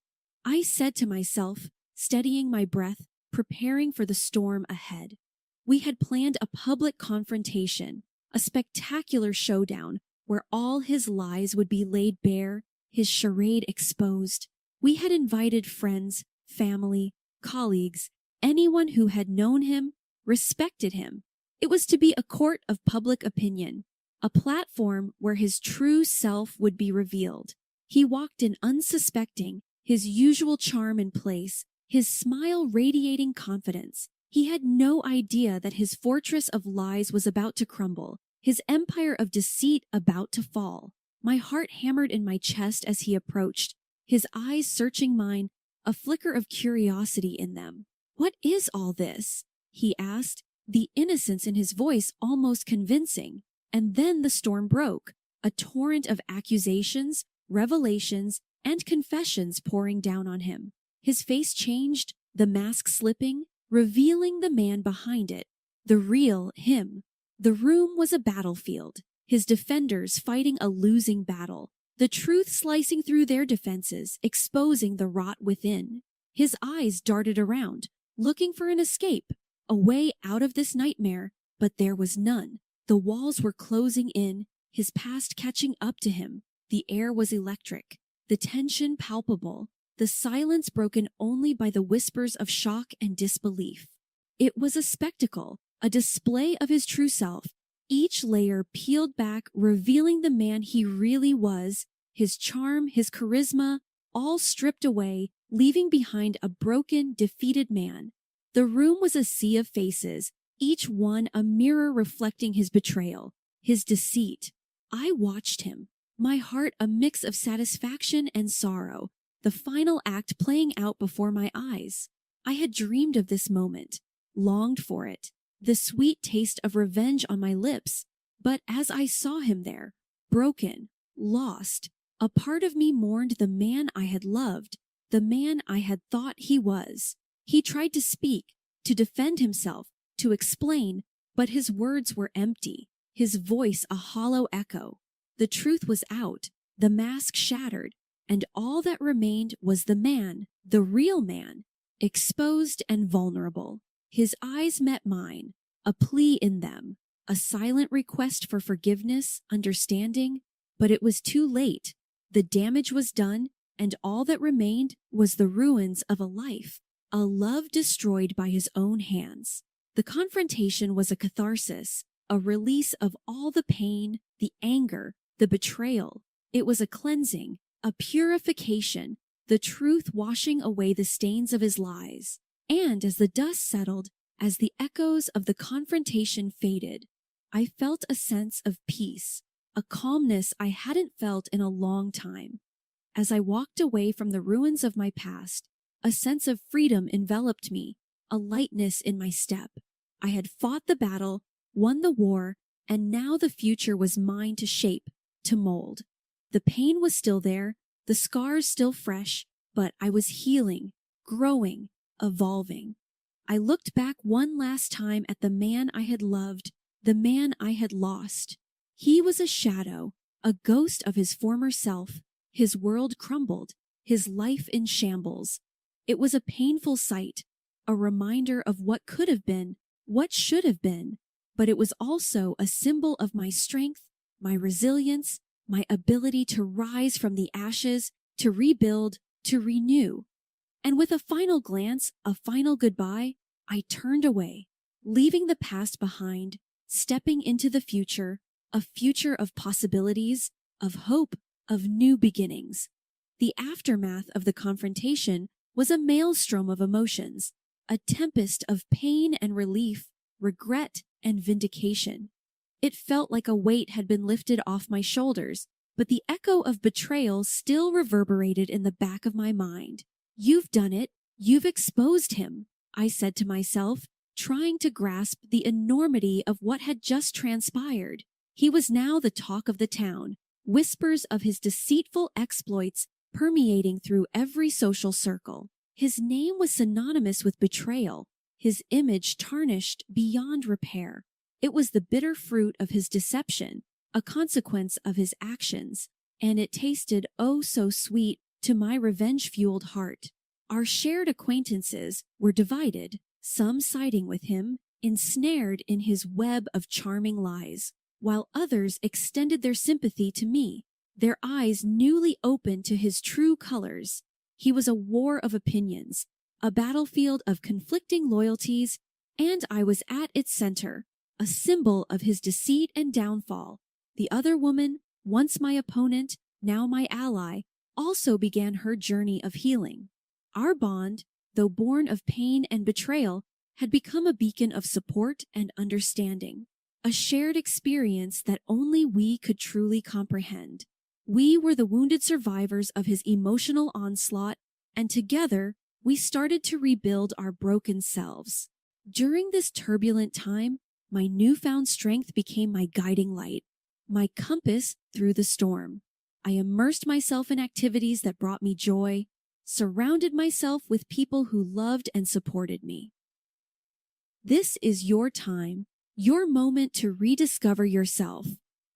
I said to myself, steadying my breath, preparing for the storm ahead. We had planned a public confrontation, a spectacular showdown where all his lies would be laid bare, his charade exposed. We had invited friends, family, colleagues, anyone who had known him, respected him. It was to be a court of public opinion, a platform where his true self would be revealed. He walked in unsuspecting, his usual charm in place, his smile radiating confidence. He had no idea that his fortress of lies was about to crumble, his empire of deceit about to fall. My heart hammered in my chest as he approached, his eyes searching mine, a flicker of curiosity in them. "What is all this?" he asked, the innocence in his voice almost convincing. And then the storm broke, a torrent of accusations, revelations, and confessions pouring down on him. His face changed, the mask slipping, revealing the man behind it, the real him. The room was a battlefield, his defenders fighting a losing battle, the truth slicing through their defenses, exposing the rot within. His eyes darted around, looking for an escape, a way out of this nightmare, but there was none. The walls were closing in, his past catching up to him. The air was electric, the tension palpable, the silence broken only by the whispers of shock and disbelief. It was a spectacle, a display of his true self, each layer peeled back, revealing the man he really was, his charm, his charisma, all stripped away, leaving behind a broken, defeated man. The room was a sea of faces, each one a mirror reflecting his betrayal, his deceit. I watched him, my heart a mix of satisfaction and sorrow, the final act playing out before my eyes. I had dreamed of this moment, longed for it, the sweet taste of revenge on my lips. But as I saw him there, broken, lost, a part of me mourned the man I had loved, the man I had thought he was. He tried to speak, to defend himself, to explain, but his words were empty, his voice a hollow echo. The truth was out, the mask shattered, and all that remained was the man, the real man, exposed and vulnerable. His eyes met mine, a plea in them, a silent request for forgiveness, understanding, but it was too late. The damage was done, and all that remained was the ruins of a life, a love destroyed by his own hands. The confrontation was a catharsis, a release of all the pain, the anger, the betrayal. It was a cleansing, a purification, the truth washing away the stains of his lies. And as the dust settled, as the echoes of the confrontation faded, I felt a sense of peace, a calmness I hadn't felt in a long time. As I walked away from the ruins of my past, a sense of freedom enveloped me, a lightness in my step. I had fought the battle, won the war, and now the future was mine to shape, to mold. The pain was still there, the scars still fresh, but I was healing, growing, evolving. I looked back one last time at the man I had loved, the man I had lost. He was a shadow, a ghost of his former self. His world crumbled, his life in shambles. It was a painful sight, a reminder of what could have been, what should have been, but it was also a symbol of my strength, my resilience, my ability to rise from the ashes, to rebuild, to renew. And with a final glance, a final goodbye, I turned away, leaving the past behind, stepping into the future, a future of possibilities, of hope, of new beginnings. The aftermath of the confrontation was a maelstrom of emotions, a tempest of pain and relief, regret and vindication. It felt like a weight had been lifted off my shoulders, but the echo of betrayal still reverberated in the back of my mind. "You've done it. You've exposed him," I said to myself, trying to grasp the enormity of what had just transpired. He was now the talk of the town, whispers of his deceitful exploits permeating through every social circle. His name was synonymous with betrayal, his image tarnished beyond repair. It was the bitter fruit of his deception, a consequence of his actions, and it tasted oh so sweet to my revenge-fueled heart. Our shared acquaintances were divided, some siding with him, ensnared in his web of charming lies, while others extended their sympathy to me, their eyes newly opened to his true colors. He was a war of opinions, a battlefield of conflicting loyalties, and I was at its center, a symbol of his deceit and downfall. The other woman, once my opponent, now my ally, also began her journey of healing. Our bond, though born of pain and betrayal, had become a beacon of support and understanding, a shared experience that only we could truly comprehend. We were the wounded survivors of his emotional onslaught, and together we started to rebuild our broken selves. During this turbulent time, my newfound strength became my guiding light, my compass through the storm. I immersed myself in activities that brought me joy, surrounded myself with people who loved and supported me. This is your time, your moment to rediscover yourself.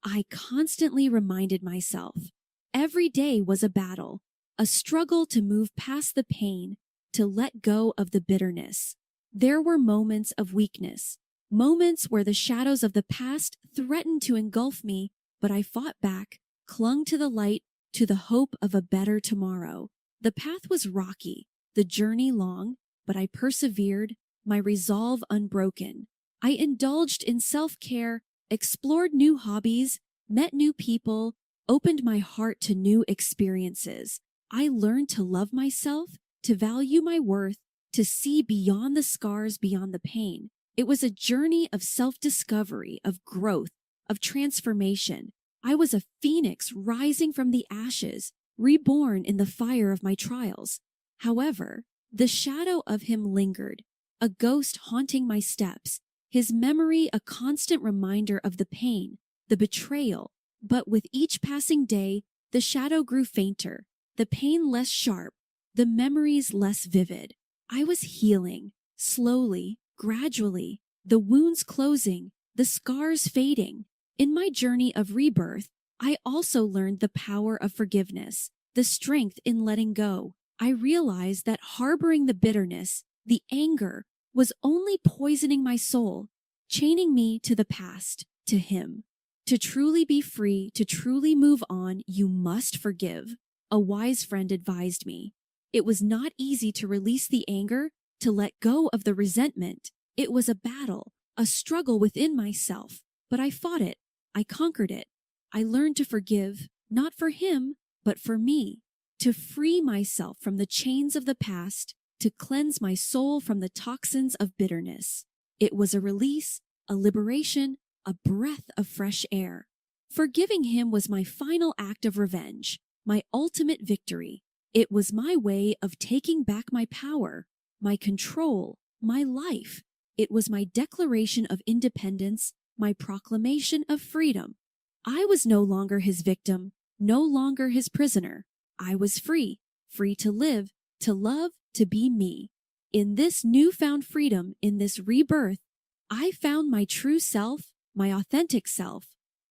I constantly reminded myself. Every day was a battle, a struggle to move past the pain, to let go of the bitterness. There were moments of weakness, moments where the shadows of the past threatened to engulf me, but I fought back, clung to the light, to the hope of a better tomorrow. The path was rocky, the journey long, but I persevered, my resolve unbroken. I indulged in self-care, explored new hobbies, met new people, opened my heart to new experiences. I learned to love myself, to value my worth, to see beyond the scars, beyond the pain. It was a journey of self-discovery, of growth, of transformation. I was a phoenix rising from the ashes, reborn in the fire of my trials. However, the shadow of him lingered, a ghost haunting my steps, his memory a constant reminder of the pain, the betrayal. But with each passing day, the shadow grew fainter, the pain less sharp, the memories less vivid. I was healing, slowly, gradually, the wounds closing, the scars fading. In my journey of rebirth, I also learned the power of forgiveness, the strength in letting go. I realized that harboring the bitterness, the anger, was only poisoning my soul, chaining me to the past, to him. To truly be free, to truly move on, you must forgive, a wise friend advised me. It was not easy to release the anger, to let go of the resentment. It was a battle, a struggle within myself, but I fought it. I conquered it. I learned to forgive, not for him, but for me, to free myself from the chains of the past, to cleanse my soul from the toxins of bitterness. It was a release, a liberation, a breath of fresh air. Forgiving him was my final act of revenge, my ultimate victory. It was my way of taking back my power, my control, my life. It was my declaration of independence, my proclamation of freedom. I was no longer his victim, no longer his prisoner. I was free, free to live, to love, to be me. In this newfound freedom, in this rebirth, I found my true self, my authentic self.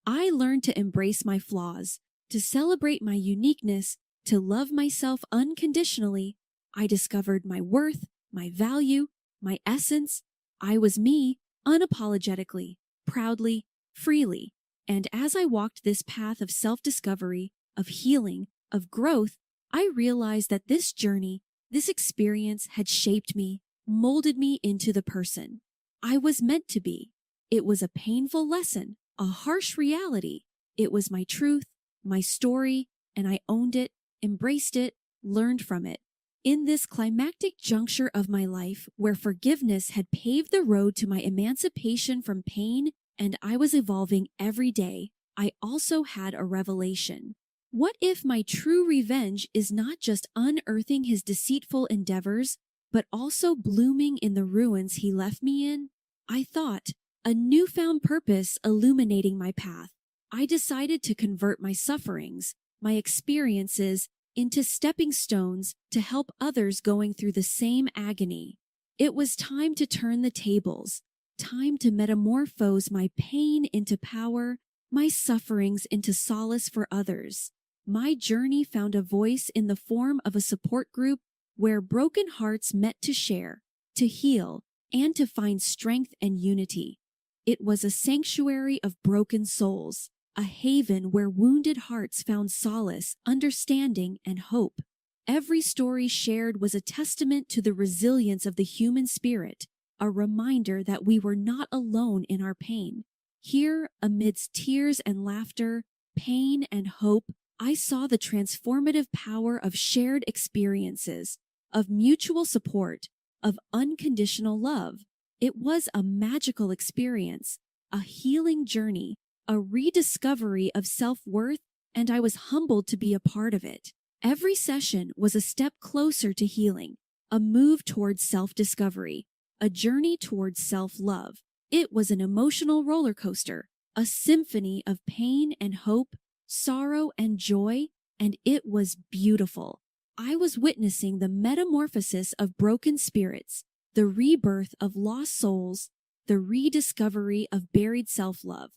I learned to embrace my flaws, to celebrate my uniqueness, to love myself unconditionally. I discovered my worth, my value, my essence. I was me, unapologetically, proudly, freely. And as I walked this path of self-discovery, of healing, of growth, I realized that this journey, this experience had shaped me, molded me into the person I was meant to be. It was a painful lesson, a harsh reality. It was my truth, my story, and I owned it, embraced it, learned from it. In this climactic juncture of my life, where forgiveness had paved the road to my emancipation from pain and I was evolving every day, I also had a revelation. What if my true revenge is not just unearthing his deceitful endeavors, but also blooming in the ruins he left me in? I thought, a newfound purpose illuminating my path. I decided to convert my sufferings, my experiences, into stepping stones to help others going through the same agony. It was time to turn the tables, time to metamorphose my pain into power, my sufferings into solace for others. My journey found a voice in the form of a support group where broken hearts met to share, to heal, and to find strength and unity. It was a sanctuary of broken souls, a haven where wounded hearts found solace, understanding, and hope. Every story shared was a testament to the resilience of the human spirit, a reminder that we were not alone in our pain. Here, amidst tears and laughter, pain and hope, I saw the transformative power of shared experiences, of mutual support, of unconditional love. It was a magical experience, a healing journey, a rediscovery of self-worth, and I was humbled to be a part of it. Every session was a step closer to healing, a move towards self-discovery, a journey towards self-love. It was an emotional roller coaster, a symphony of pain and hope, sorrow and joy, and it was beautiful. I was witnessing the metamorphosis of broken spirits, the rebirth of lost souls, the rediscovery of buried self-love.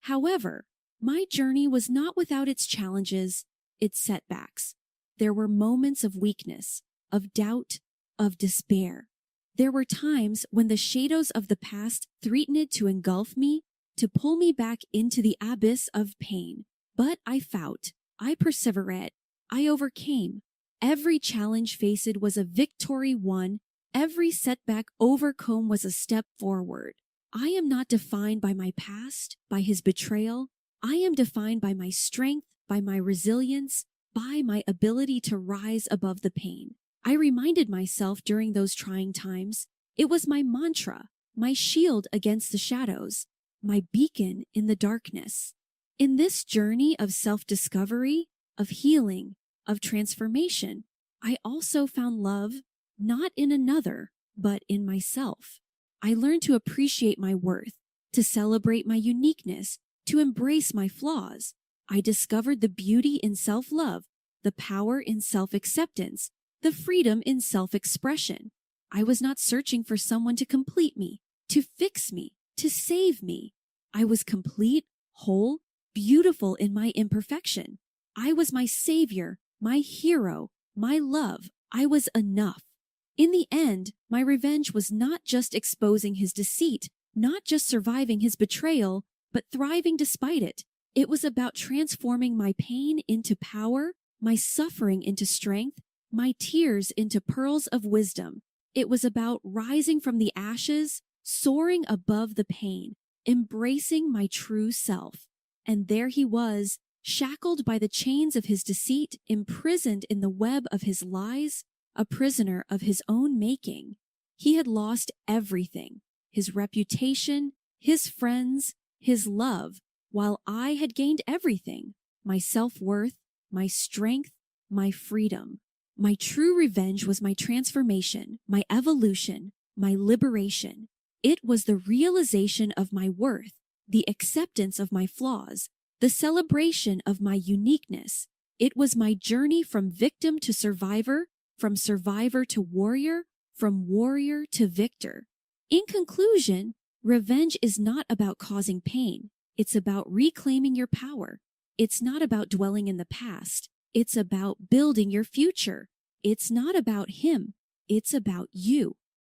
However, my journey was not without its challenges, its setbacks. There were moments of weakness, of doubt, of despair. There were times when the shadows of the past threatened to engulf me, to pull me back into the abyss of pain. But I fought, I persevered, I overcame. Every challenge faced was a victory won, every setback overcome was a step forward. I am not defined by my past, by his betrayal. I am defined by my strength, by my resilience, by my ability to rise above the pain. I reminded myself during those trying times, it was my mantra, my shield against the shadows, my beacon in the darkness. In this journey of self-discovery, of healing, of transformation, I also found love not in another, but in myself. I learned to appreciate my worth, to celebrate my uniqueness, to embrace my flaws. I discovered the beauty in self-love, the power in self-acceptance, the freedom in self-expression. I was not searching for someone to complete me, to fix me, to save me. I was complete, whole, beautiful in my imperfection. I was my savior, my hero, my love. I was enough. In the end, my revenge was not just exposing his deceit, not just surviving his betrayal, but thriving despite it. It was about transforming my pain into power, my suffering into strength, my tears into pearls of wisdom. It was about rising from the ashes, soaring above the pain, embracing my true self. And there he was, shackled by the chains of his deceit, imprisoned in the web of his lies, a prisoner of his own making. He had lost everything, his reputation, his friends, his love, while I had gained everything, my self-worth, my strength, my freedom. My true revenge was my transformation, my evolution, my liberation. It was the realization of my worth, the acceptance of my flaws, the celebration of my uniqueness. It was my journey from victim to survivor, from survivor to warrior, from warrior to victor. In conclusion, revenge is not about causing pain. It's about reclaiming your power. It's not about dwelling in the past. It's about building your future. It's not about him. It's about you.